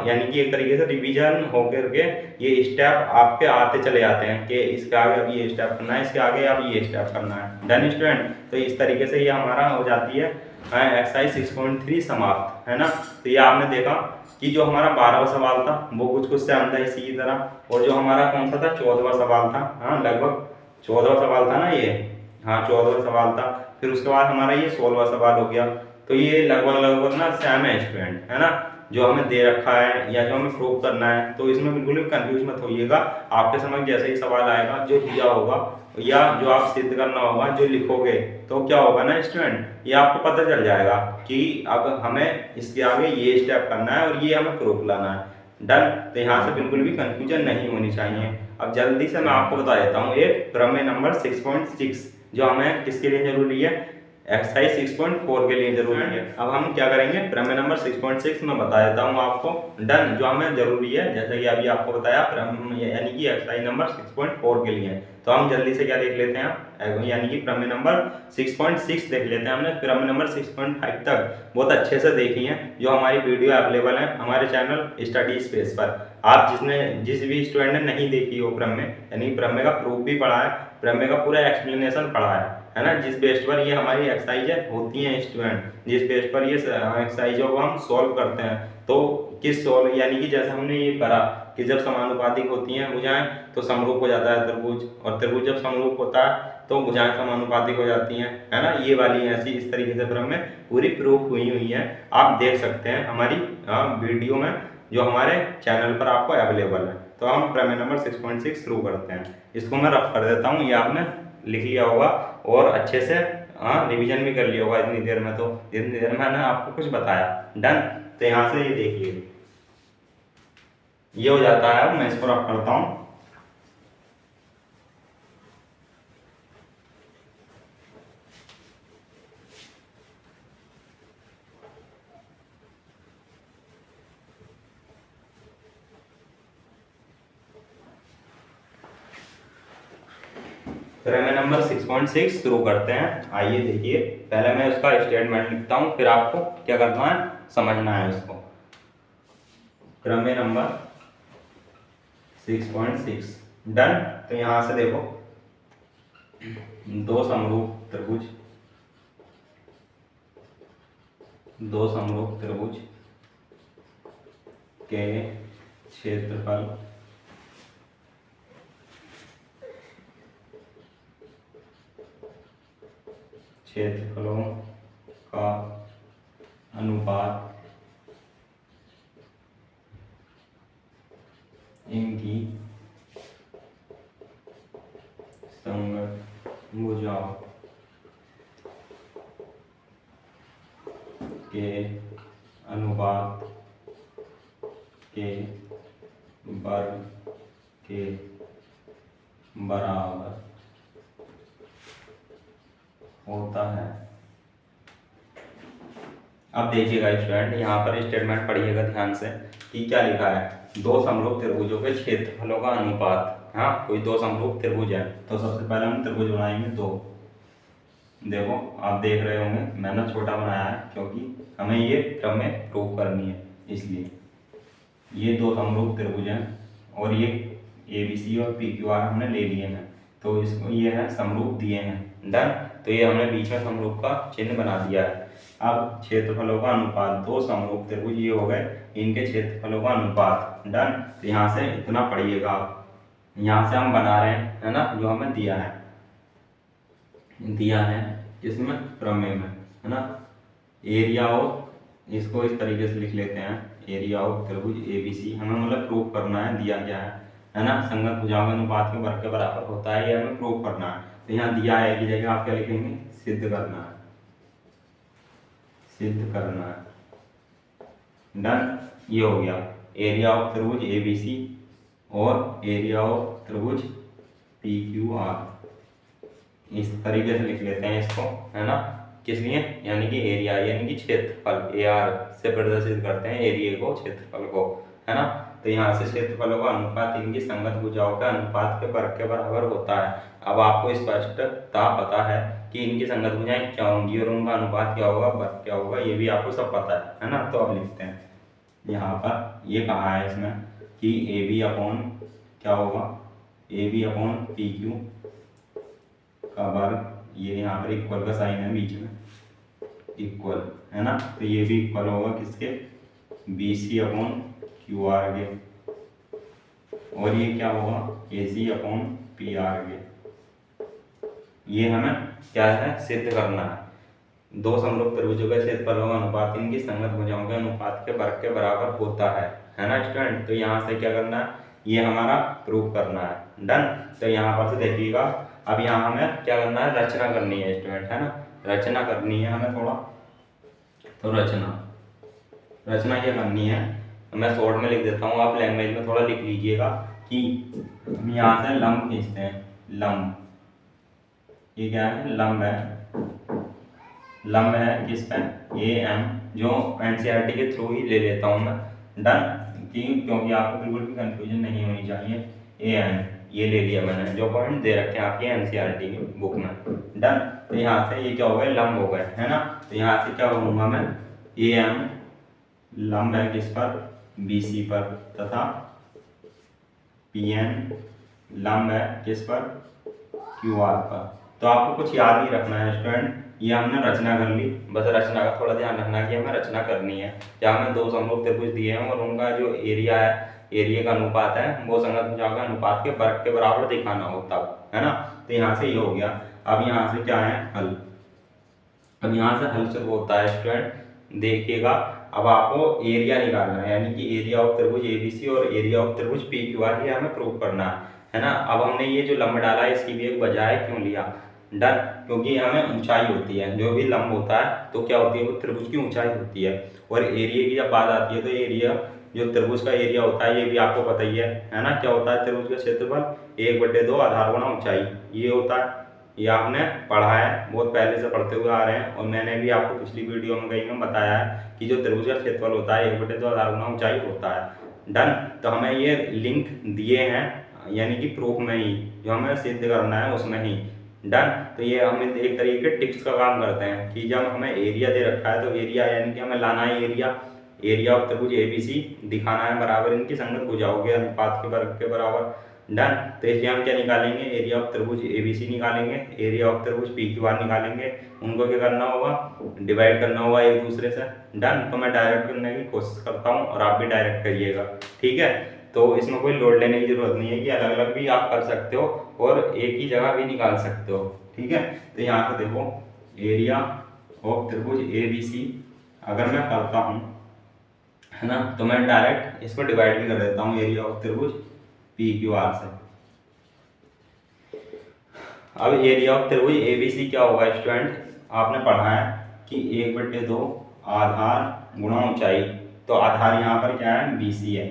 Speaker 1: यानी कि एक तरीके से रिवीजन होकर के ये स्टेप आपके आते चले जाते हैं कि इसके आगे अब ये स्टेप करना है, इसके आगे अब ये स्टेप करना है। डन स्टूडेंट, तो इस तरीके से ये हमारा हो जाती है एक्सरसाइज 6.3 समाप्त, है ना। तो ये आपने देखा कि जो हमारा 12वां सवाल था वो कुछ सेम था इसी की तरह, और जो हमारा कौन सा था 14वां सवाल था, हाँ लगभग 14वां सवाल था ना ये, हाँ 14वां सवाल था। फिर उसके बाद हमारा ये 16वां सवाल हो गया। तो ये लगभग ना सेम है स्टूडेंट, है ना, जो हमें दे रखा है या जो हमें प्रूव करना है। तो इसमें बिल्कुल भी कंफ्यूज मत होइएगा, आपके समझ जैसे ही सवाल आएगा जो दिया होगा या जो आप सिद्ध करना होगा जो लिखोगे तो क्या होगा ना स्टूडेंट, ये आपको पता चल जाएगा कि अब हमें इसके आगे ये स्टेप करना है और ये हमें प्रूफ लाना है। डन, तो यहाँ से बिल्कुल भी कंफ्यूजन नहीं होनी चाहिए। अब जल्दी से मैं आपको बता देता हूँ एक प्रमेय नंबर 6.6 जो हमें किसके लिए जरूरी है, एक्सरसाइज 6.4 के लिए जरूरी है। अब हम क्या करेंगे, प्रमेय नंबर 6.6 में बता देता हूँ आपको। डन, जो हमें जरूरी है जैसे कि अभी आपको बताया यानी कि एक्सरसाइज नंबर 6.4 के लिए। तो हम जल्दी से क्या देख लेते हैं, यानी कि प्रमेय नंबर 6.6 देख लेते हैं। हमने प्रमेय नंबर 6.5 तक बहुत अच्छे से देखी है, जो हमारी वीडियो अवेलेबल है हमारे चैनल स्टडी स्पेस पर। आप जिस भी स्टूडेंट ने नहीं देखी हो प्रमेय, यानी प्रमेय का प्रूफ भी पढ़ा है, प्रमेय का पूरा एक्सप्लेनेशन पढ़ा है ना, जिस बेस पर ये हमारी एक्सरसाइज होती हैं स्टूडेंट, जिस बेस पर ये एक्सरसाइजों को हम सॉल्व करते हैं। तो किस सॉल्व, यानी कि जैसे हमने ये करा कि जब समानुपातिक होती हैं भुजाएं तो समरूप हो जाता है त्रिभुज, और त्रिभुज जब समरूप होता है तो भुजाएं समानुपातिक हो जाती हैं, है ना। ये वाली ऐसी इस तरीके से प्रमेय पूरी प्रूफ हुई है, आप देख सकते हैं हमारी वीडियो में जो हमारे चैनल पर आपको अवेलेबल है। तो हम प्रमेय नंबर 6.6 शुरू करते हैं। इसको मैं रफ कर देता हूँ, ये आपने लिख लिया होगा और अच्छे से रिवीजन भी कर लिया होगा इतनी देर में। तो इतनी देर में मैंने आपको कुछ बताया। डन, तो यहाँ से ये देखिए ये हो जाता है। अब मैं इसको रफ करता हूँ। प्रमेय नंबर 6.6 शुरू करते हैं। आइए देखिए, पहले मैं उसका स्टेटमेंट लिखता हूँ, फिर आपको क्या करना है समझना है इसको। प्रमेय नंबर 6.6 डन। तो यहाँ से देखो, दो समरूप त्रिभुज के क्षेत्रफल क्षेत्रफलों का अनुपात इनकी संगत भुजाओं के अनुपात के वर्ग के बराबर होता है। अब देखिएगा स्टूडेंट, यहाँ पर स्टेटमेंट पढ़िएगा ध्यान से कि क्या लिखा है, दो समरूप त्रिभुजों के क्षेत्रफलों का अनुपात। हाँ, कोई दो समरूप त्रिभुज है तो सबसे पहले हम त्रिभुज बनाएंगे दो। देखो आप देख रहे होंगे मैंने छोटा बनाया है क्योंकि हमें ये क्रम में प्रूव करनी है, इसलिए ये दो समरूप त्रिभुज हैं और ये ABC और PQR हमने ले लिए हैं, तो इसको ये है समरूप दिए हैं। डन। तो ये हमने बीच में समरूप का चिन्ह बना दिया है। अब क्षेत्रफलों का अनुपात, दो समरूप त्रिभुज ये हो गए, इनके क्षेत्रफलों का अनुपात। डन। तो यहाँ से इतना पढ़िएगा आप, यहाँ से हम बना रहे हैं, है ना, जो हमें दिया है इसमें प्रमेय में, है ना, एरिया ऑफ, इसको इस तरीके से लिख लेते हैं, एरिया ऑफ त्रिभुज ABC हमें मतलब प्रूव करना है, दिया गया है ना, संगत भुजाओं के अनुपात के वर्ग के बराबर होता है, ये हमें प्रूव करना है। तो यहाँ दिया है की जगह आप क्या लिखेंगे, सिद्ध करना है, सिद्ध करना है। डन। ये हो गया एरिया ऑफ त्रिभुज ABC और एरिया ऑफ त्रिभुज PQR, इस तरीके से लिख लेते हैं इसको, है ना, किस लिए, यानी कि एरिया यानी कि क्षेत्रफल, AR से प्रदर्शित करते हैं एरिया को, क्षेत्रफल को, है ना। तो यहाँ से क्षेत्रफलों का अनुपात इनकी संगत भुजाओं के अनुपात के वर्ग के बराबर होता है। अब आपको स्पष्टता पता है कि इनकी संगत भुजाएं क्या होंगी और उनका अनुपात क्या होगा, वर्ग क्या होगा, ये भी आपको सब पता है ना। तो अब लिखते हैं, यहाँ पर ये कहा है इसमें कि AB अपॉन क्या होगा, AB अपॉन PQ का वर्ग, ये यहाँ पर इक्वल का साइन है बीच में, इक्वल, है ना। तो ये भी इक्वल होगा किसके, BC अपॉन QR के, और ये क्या होगा, AC अपॉन PR के। ये हमें क्या है, सिद्ध करना है, दो समरूप त्रिभुजों के क्षेत्रफलों का अनुपात इनकी संगत भुजाओं के अनुपात के वर्ग के बराबर होता है ना स्टूडेंट। तो यहाँ से क्या करना है, ये हमारा प्रूव करना है। डन। तो यहाँ पर से देखिएगा, अब यहाँ हमें क्या करना है, रचना करनी है स्टूडेंट, है ना, रचना करनी है हमें थोड़ा, तो रचना क्या करनी है, मैं शॉर्ट में लिख देता हूँ, आप लैंग्वेज में थोड़ा लिख लीजिएगा कि हम यहाँ से लंब खींचते हैं, लंब, ये क्या है, लंब है किस पे, AM, जो NCERT के थ्रू ही ले लेता हूँ मैं। डन। क्योंकि आपको बिल्कुल भी कंफ्यूजन नहीं होनी चाहिए, AM ये ले लिया मैंने, जो पॉइंट दे रखे हैं आपके NCERT की बुक में। डन। तो यहाँ से ये क्या हो गए, लंब हो गए, है ना। तो यहाँ से क्या करूँगा मैं, AM लंब है किस पर, BC पर, तथा PN लंब है किस पर, QR पर। तो आपको कुछ याद नहीं रखना है स्टूडेंट, ये हमने रचना कर ली, बस रचना का थोड़ा ध्यान रखना कि हमें रचना करनी है। या हमें दो समरूप त्रिभुज दिए हैं और उनका जो एरिया है, एरिया का अनुपात है, वो संगत भुजाओं के अनुपात के वर्ग के बराबर दिखाना होता है ना। तो यहाँ से ये हो गया। अब यहाँ से क्या है, हल। अब यहाँ से हल शुरू होता है स्टूडेंट, देखिएगा। अब आपको एरिया निकालना है, यानी कि एरिया ऑफ त्रिभुज ABC और एरिया ऑफ त्रिभुज PQR, ये हमें प्रूव करना है ना। अब हमने ये जो लंब डाला है इसकी भी एक वजह है क्यों लिया। डन। क्योंकि हमें ऊंचाई होती है, जो भी लंब होता है तो क्या होती है, वो त्रिभुज की ऊंचाई होती है। और एरिया की जब बात आती है तो एरिया, जो त्रिभुज का एरिया होता है, ये भी आपको पता ही है ना, क्या होता है त्रिभुज का क्षेत्रफल, 1/2 आधार गुणा ऊंचाई, ये होता है। ये आपने पढ़ा है, बहुत पहले से पढ़ते हुए आ रहे हैं, और मैंने भी आपको पिछली वीडियो में कहीं में बताया है कि जो त्रिभुज का क्षेत्रफल होता है 1/2 आधार गुणा ऊंचाई होता है। डन। तो हमें ये लिंक दिए हैं, यानी कि प्रूफ में ही, जो हमें सिद्ध करना है उसमें ही। डन। तो ये हम एक तरीके के टिप्स का काम करते हैं कि जब हमें एरिया दे रखा है तो एरिया यानी कि हमें लाना है एरिया ऑफ त्रिभुज ABC, दिखाना है बराबर इनकी संगत भुजाओं के अनुपात के वर्ग के बराबर। डन। तो इसलिए हम क्या निकालेंगे, एरिया ऑफ त्रिभुज ABC निकालेंगे, एरिया ऑफ त्रिभुज PQR निकालेंगे। उनको क्या करना होगा, डिवाइड करना होगा एक दूसरे से। डन। तो मैं डायरेक्ट करने की कोशिश करता हूँ और आप भी डायरेक्ट करिएगा, ठीक है। तो इसमें कोई लोड लेने की जरूरत नहीं है कि अलग अलग भी आप कर सकते हो और एक ही जगह भी निकाल सकते हो, ठीक है। तो यहाँ पे देखो, एरिया ऑफ त्रिभुज ABC अगर मैं करता हूँ, है ना, तो मैं डायरेक्ट इसको डिवाइड भी कर देता हूँ एरिया ऑफ त्रिभुज PQR से। अब एरिया ऑफ त्रिभुज ABC क्या होगा स्टूडेंट, आपने पढ़ा है कि 1/2 आधार गुणा ऊंचाई। तो आधार यहाँ पर क्या है, BC है,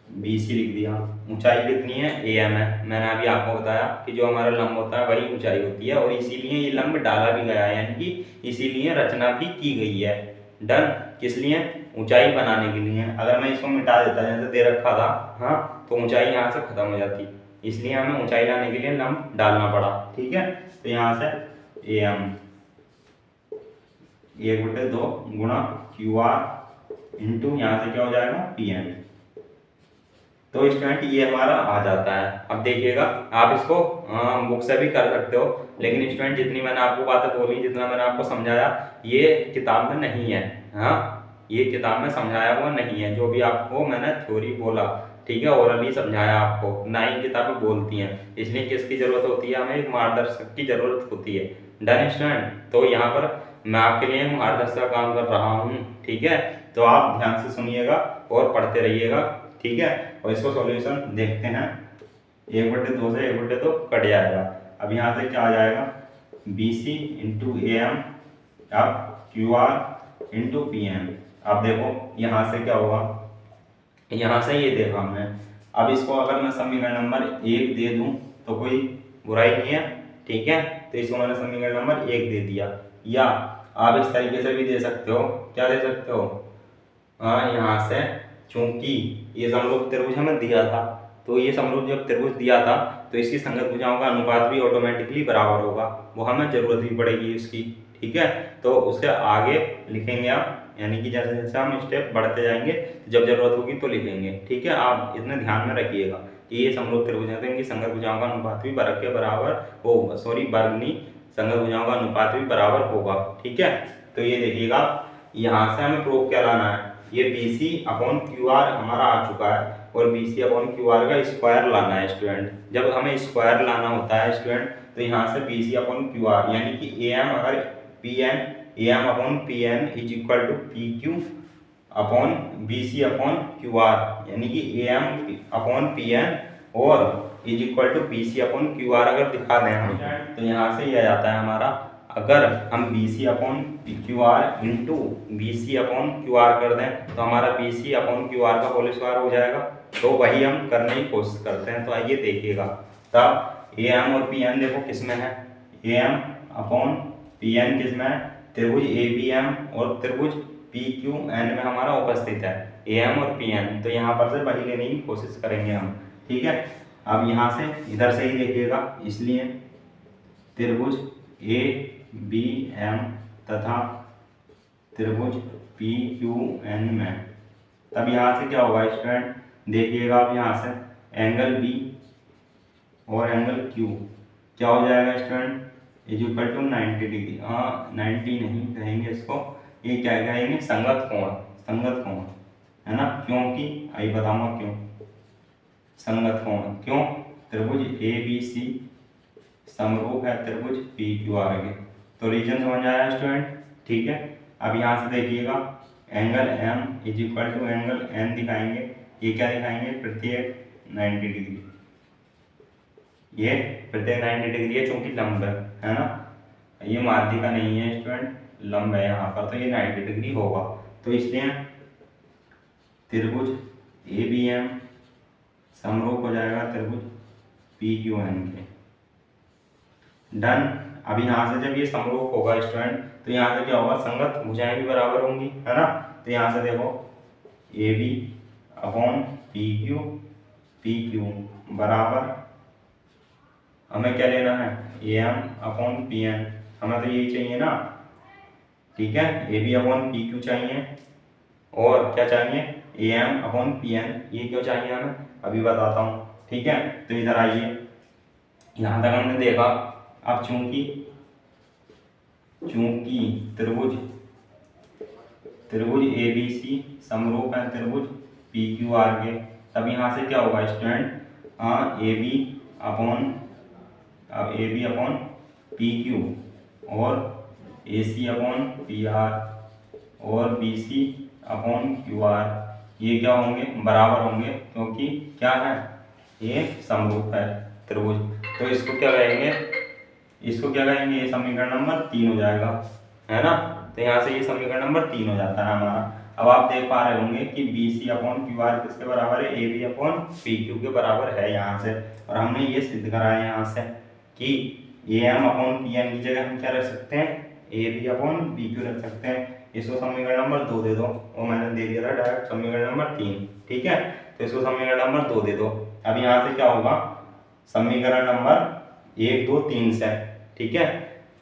Speaker 1: BC लिख दिया। ऊंचाई कितनी है, AM है। मैंने अभी आपको बताया कि जो हमारा लंब होता है वही ऊंचाई होती है, और इसीलिए ये लंब डाला भी गया है, यानी कि इसीलिए रचना भी की गई है। डन। किस लिए? ऊंचाई बनाने के लिए। अगर मैं इसको मिटा देता जैसे दे रखा था, हाँ, तो ऊंचाई यहाँ से खत्म हो जाती, इसलिए हमें ऊंचाई लाने के लिए लंब डालना पड़ा। ठीक है, तो यहाँ से ए एम 1/2 गुणा क्यू आर इंटू यहाँ से क्या हो जाएगा पी एन। तो स्टूडेंट ये हमारा आ जाता है। अब देखिएगा आप इसको बुक से भी कर सकते हो, लेकिन स्टूडेंट जितनी मैंने आपको बातें बोली, जितना मैंने आपको समझाया, ये किताब में नहीं है। हाँ, ये किताब में समझाया हुआ नहीं है, जो भी आपको मैंने थ्योरी बोला, ठीक है, ओरली समझाया आपको, ना ही किताबें बोलती हैं। इसलिए किसकी जरूरत होती है? हमें एक मार्गदर्शक की जरूरत होती है। डन स्टूडेंट, तो यहाँ पर मैं आपके लिए मार्गदर्शक का काम कर रहा हूँ। ठीक है, तो आप ध्यान से सुनिएगा और पढ़ते रहिएगा। ठीक है, और इसको सॉल्यूशन देखते हैं। 1/2 से 1/2 कट जाएगा। अब यहाँ से क्या आ जाएगा? B C into A M अब Q R into P N. अब देखो यहाँ से क्या होगा, यहाँ से ये देखा हमने। अब इसको अगर मैं समीकरण नंबर 1 दे दूँ तो कोई बुराई नहीं है। ठीक है, तो इसको मैंने समीकरण नंबर 1 दे दिया। या आप इस तरीके से भी दे सकते हो। क्या दे सकते हो? यहाँ से चूंकि ये समरूप त्रिभुज हमें दिया था, तो ये समरूप जब त्रिभुज दिया था तो इसकी संगत भुजाओं का अनुपात भी ऑटोमेटिकली बराबर होगा, वो हमें जरूरत भी पड़ेगी उसकी। ठीक है, तो उसके आगे लिखेंगे आप, यानी कि जैसे जैसे हम स्टेप बढ़ते जाएंगे, जब जरूरत होगी तो लिखेंगे। ठीक है, आप इतने ध्यान में रखिएगा कि ये समरूप त्रिभुज है तो इनकी संगत भुजाओं का अनुपात भी वर्ग के बराबर होगा, वर्गनी संगत भुजाओं का अनुपात भी बराबर होगा। ठीक है, तो ये देखिएगा यहाँ से हमें प्रूफ क्या लाना है, ये B C upon Q R हमारा आ चुका है, और B C upon Q R का स्क्वायर लाना है स्टूडेंट। जब हमें स्क्वायर लाना होता है स्टूडेंट, तो यहाँ से B C upon Q R यानी कि ए एम अगर P N, A M upon P N is equal to P Q upon B C upon Q R, यानी कि A M upon P N और is equal to B C upon Q R अगर दिखा दें हम, तो यहाँ से यह आ जाता है हमारा। अगर हम B C upon Q R into B C upon Q R कर दें तो हमारा B C upon Q R का होल स्क्वायर हो जाएगा। तो वही हम करने की कोशिश करते हैं। तो आइए देखिएगा, तब ए एम और पी एन देखो किस में है, A M upon P N किस में है, त्रिभुज ए बी एम और त्रिभुज पी क्यू एन में हमारा उपस्थित है ए एम और पी एन। तो यहाँ पर से वही लेने की कोशिश करेंगे हम। ठीक है, अब यहाँ से इधर से ही देखिएगा, इसलिए त्रिभुज ए बी एम तथा त्रिभुज पी क्यू एन में, तब यहाँ से क्या होगा स्टूडेंट? देखिएगा आप यहाँ से एंगल बी और एंगल क्यू क्या हो जाएगा student? Is equal to 90 degree. 90 नहीं कहेंगे इसको, ये क्या कहेंगे? संगत कोण, संगत कोण है ना, क्योंकि आई बताऊंगा क्यों संगत कोण। क्यों? त्रिभुज ए बी सी समरूप है त्रिभुज पी क्यू आर के। तो रीजन समझ आया स्टूडेंट? ठीक है, अब यहाँ से देखिएगा angle M is equal to angle N दिखाएंगे। ये क्या दिखाएंगे? प्रत्येक 90 डिग्री। ये प्रत्येक 90 डिग्री है चूंकि लंब है ना, ये माध्य का नहीं है स्टूडेंट, लंब है यहाँ पर, तो ये 90 डिग्री होगा। तो इसलिए त्रिभुज ए बी एम समरूप हो जाएगा त्रिभुज पी क्यू एन के। डन। अब यहाँ से जब ये समरूप होगा स्टूडेंट, तो यहाँ से क्या होगा? संगत भुजाएं भी बराबर होंगी, है ना। तो यहाँ से देखो A B upon P Q बराबर, हमें क्या लेना है? A M upon P N, हमें तो यही चाहिए ना। ठीक है, A B upon P Q चाहिए और क्या चाहिए? A M upon P N. ये क्यों चाहिए हमें? अभी बताता हूँ। ठीक है, तो इधर आइए, यहाँ तक हमने देखा। अब चूंकि त्रिभुज ए बी सी समरूप है त्रिभुज पी क्यू आर के, तब यहाँ से क्या होगा student? A B upon P Q और A C upon P R और B C upon Q R, ये क्या होंगे? बराबर होंगे, क्योंकि क्या है? ये समरूप है त्रिभुज। तो इसको क्या कहेंगे? ये समीकरण नंबर 3 हो जाएगा, है ना। तो यहाँ से ये समीकरण नंबर 3 हो जाता है हमारा। अब आप देख पा रहे होंगे कि B C upon Q R किसके बराबर है? A B upon P Q के बराबर है यहाँ से। और हमने ये सिद्ध करा है यहाँ से कि A M upon P N की जगह हम क्या रख सकते हैं? A B upon P Q रख सकते हैं। इसको समीकरण नंबर 2 दे दो, और मैंने दे दिया था डायरेक्ट समीकरण नंबर 3। ठीक है, तो इसको समीकरण नंबर 2 दे दो। अब यहाँ से क्या होगा, समीकरण नंबर 1 2 3 से, ठीक है,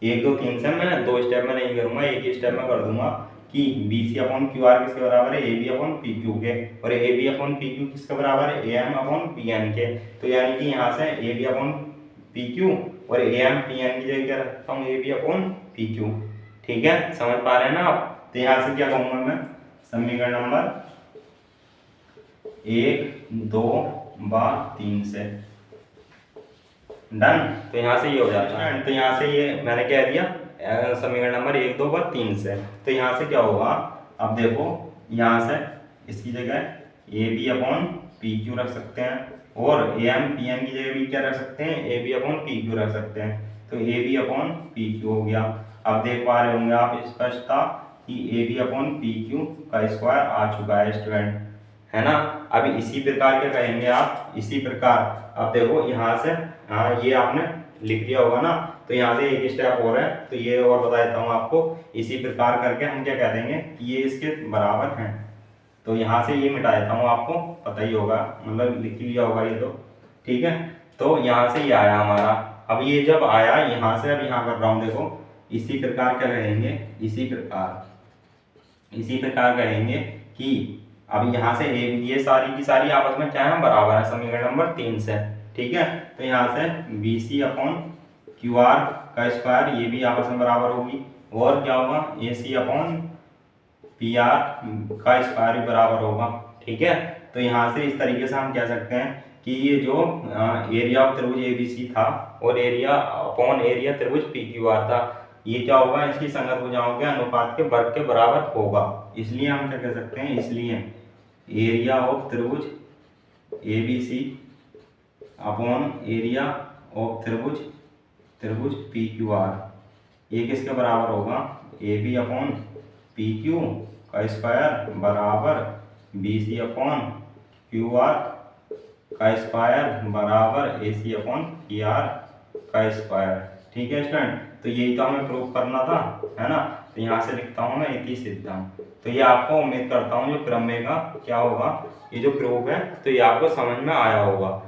Speaker 1: 1 2 3 से मैं 2 स्टेप में नहीं करूँगा, एक ही स्टेप में कर दूंगा कि B C upon Q R किसके बराबर है, A B upon P Q के, और A B upon P Q किसके बराबर है, A M upon P N के। तो यानी कि यहाँ से A B upon P Q और ए एम पी एन की जगह क्या रखता हूँ, A B upon P Q. ठीक है, समझ पा रहे हैं ना आप। तो यहाँ से क्या कहूँगा मैं, समीकरण नंबर 1 2 व 3 से, डन। तो यहाँ से ये हो जाता है। तो यहाँ से ये मैंने कह दिया समीकरण नंबर 1 2 व 3 से। तो यहाँ से क्या होगा, अब देखो यहाँ से इसकी जगह A B upon P Q रख सकते हैं, और ए एम पी एन की जगह भी क्या रख सकते हैं, A B upon P Q रख सकते हैं। तो A B upon P Q हो गया। अब देख पा रहे होंगे आप स्पष्टता कि A B upon P Q का स्क्वायर आ चुका है स्टूडेंट, है ना। अभी इसी प्रकार क्या कहेंगे आप, इसी प्रकार अब देखो यहाँ से, हाँ ये आपने लिख लिया होगा ना, तो यहाँ से एक स्टेप और है, तो ये और बता देता हूँ आपको। इसी प्रकार करके हम क्या कह देंगे कि ये इसके बराबर हैं। तो यहाँ से ये मिटा देता हूँ, आपको पता ही होगा, मतलब लिख लिया होगा ये तो। ठीक है, तो यहाँ से ये आया हमारा। अब ये जब आया यहाँ से, अब यहाँ कर रहा हूँ देखो, इसी प्रकार क्या कहेंगे, इसी प्रकार कहेंगे कि अब यहाँ से ये सारी की सारी आपस में क्या है, बराबर है समीकरण नंबर 3 से। ठीक है, तो यहाँ से B C upon Q R का स्क्वायर ये भी आपस में बराबर होगी, और क्या होगा, A C upon P R का स्क्वायर भी बराबर होगा। ठीक है, तो यहाँ से इस तरीके से हम कह सकते हैं कि ये जो एरिया ऑफ त्रिभुज ए बी सी था और एरिया अपॉन एरिया त्रिभुज पी क्यू आर था, ये क्या होगा, इसकी संगत भुजाओं के अनुपात के वर्ग के बराबर होगा। इसलिए हम क्या कह सकते हैं, इसलिए एरिया ऑफ त्रिभुज A B C upon area of त्रिभुज पी क्यू आर ये किसके बराबर होगा, A B upon P Q का स्क्वायर बराबर B C upon Q R का स्क्वायर बराबर A C upon P R का स्क्वायर। ठीक है स्टूडेंट, तो यही तो हमें प्रूव करना था, है ना। तो यहाँ से लिखता हूँ मैं इति सिद्धम। तो ये आपको उम्मीद करता हूँ जो प्रमेय का क्या होगा, ये जो प्रूफ है, तो ये आपको समझ में आया होगा।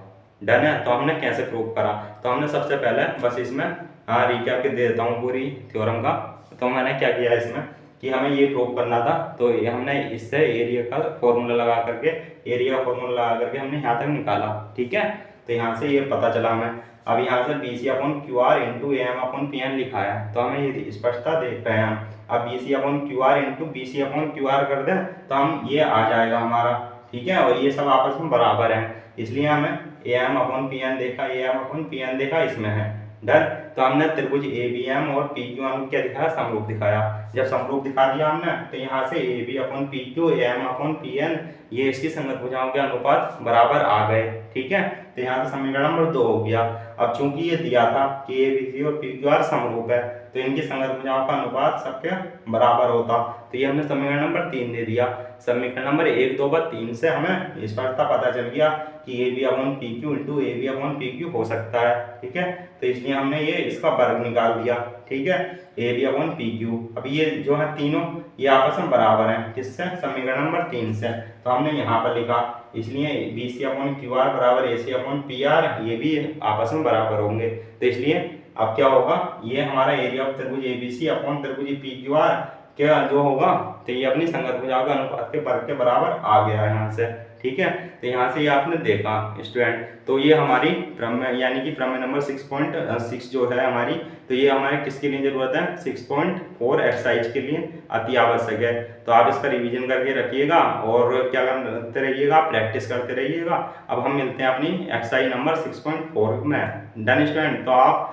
Speaker 1: डन है। तो हमने कैसे प्रूव करा, तो हमने सबसे पहले बस इसमें रिकैप के दे देता हूँ पूरी थ्योरम का। तो मैंने क्या किया इसमें कि हमें ये प्रूव करना था, तो ये हमने इससे एरिया का फॉर्मूला लगा करके, हमने यहाँ तक निकाला। ठीक है, तो यहाँ से ये पता चला हमें। अब यहाँ से B C upon Q R into A M upon P N लिखा है, तो हमें ये स्पष्टता देख रहे हैं हम। अब B C upon Q R into B C upon Q R कर दें तो हम ये आ जाएगा हमारा। ठीक है, और ये सब आपस में बराबर है, इसलिए हमें A M upon P N देखा, A M upon P N देखा, इसमें है डन। तो हमने त्रिभुज ए बी एम और पी क्यू एम क्या दिखाया, समरूप दिखाया। जब समरूप दिखा दिया हमने, तो यहाँ से A B upon P Q, A M upon P N ये इसकी संगत भुजाओं के अनुपात बराबर आ गए। ठीक है, तो यहाँ से समीकरण नंबर 2 हो गया। अब चूंकि ये दिया था कि ए बी सी और पी क्यू आर समरूप है, तो इनकी संगत भुजाओं का अनुपात सबके बराबर होता, तो ये हमने समीकरण नंबर 3 दे दिया। समीकरण नंबर 1 2 व 3 से हमें स्पष्टता पता चल गया कि A B upon P Q into A B upon P Q हो सकता है। ठीक है, तो इसलिए हमने ये इसका वर्ग निकाल दिया। ठीक है, A B upon P Q. अब ये जो है तीनों ये आपस में बराबर हैं, किससे, समीकरण नंबर 3 से। तो हमने यहाँ पर लिखा, इसलिए B C upon Q R बराबर A C upon P R ये भी आपस में बराबर होंगे। तो इसलिए अब क्या होगा, ये हमारा एरिया ऑफ त्रिभुज ए बी सी अपॉन त्रिभुज पी क्यू आर क्या जो होगा, तो ये अपनी संगत भुजाओं के अनुपात के वर्ग के बराबर आ गया यहाँ से। ठीक है, तो यहाँ से ये आपने देखा स्टूडेंट। तो ये हमारी प्रमेय यानी कि प्रमेय नंबर 6.6 जो है हमारी, तो ये हमारे किसके लिए जरूरत है, 6.4 एक्सरसाइज के लिए अति आवश्यक है। तो आप इसका रिवीजन करके रखिएगा और क्या करते रहिएगा, प्रैक्टिस करते रहिएगा। अब हम मिलते हैं अपनी एक्सरसाइज नंबर 6.4 में। डन स्टूडेंट, तो आप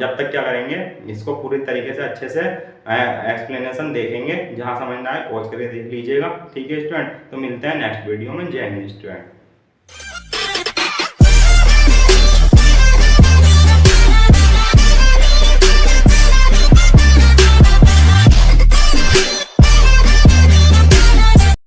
Speaker 1: जब तक क्या करेंगे, इसको पूरी तरीके से अच्छे से एक्सप्लेनेशन देखेंगे, जहाँ समझना है पॉज करके देख लीजिएगा। ठीक है स्टूडेंट, तो मिलते हैं नेक्स्ट वीडियो में। जय हिंद स्टूडेंट।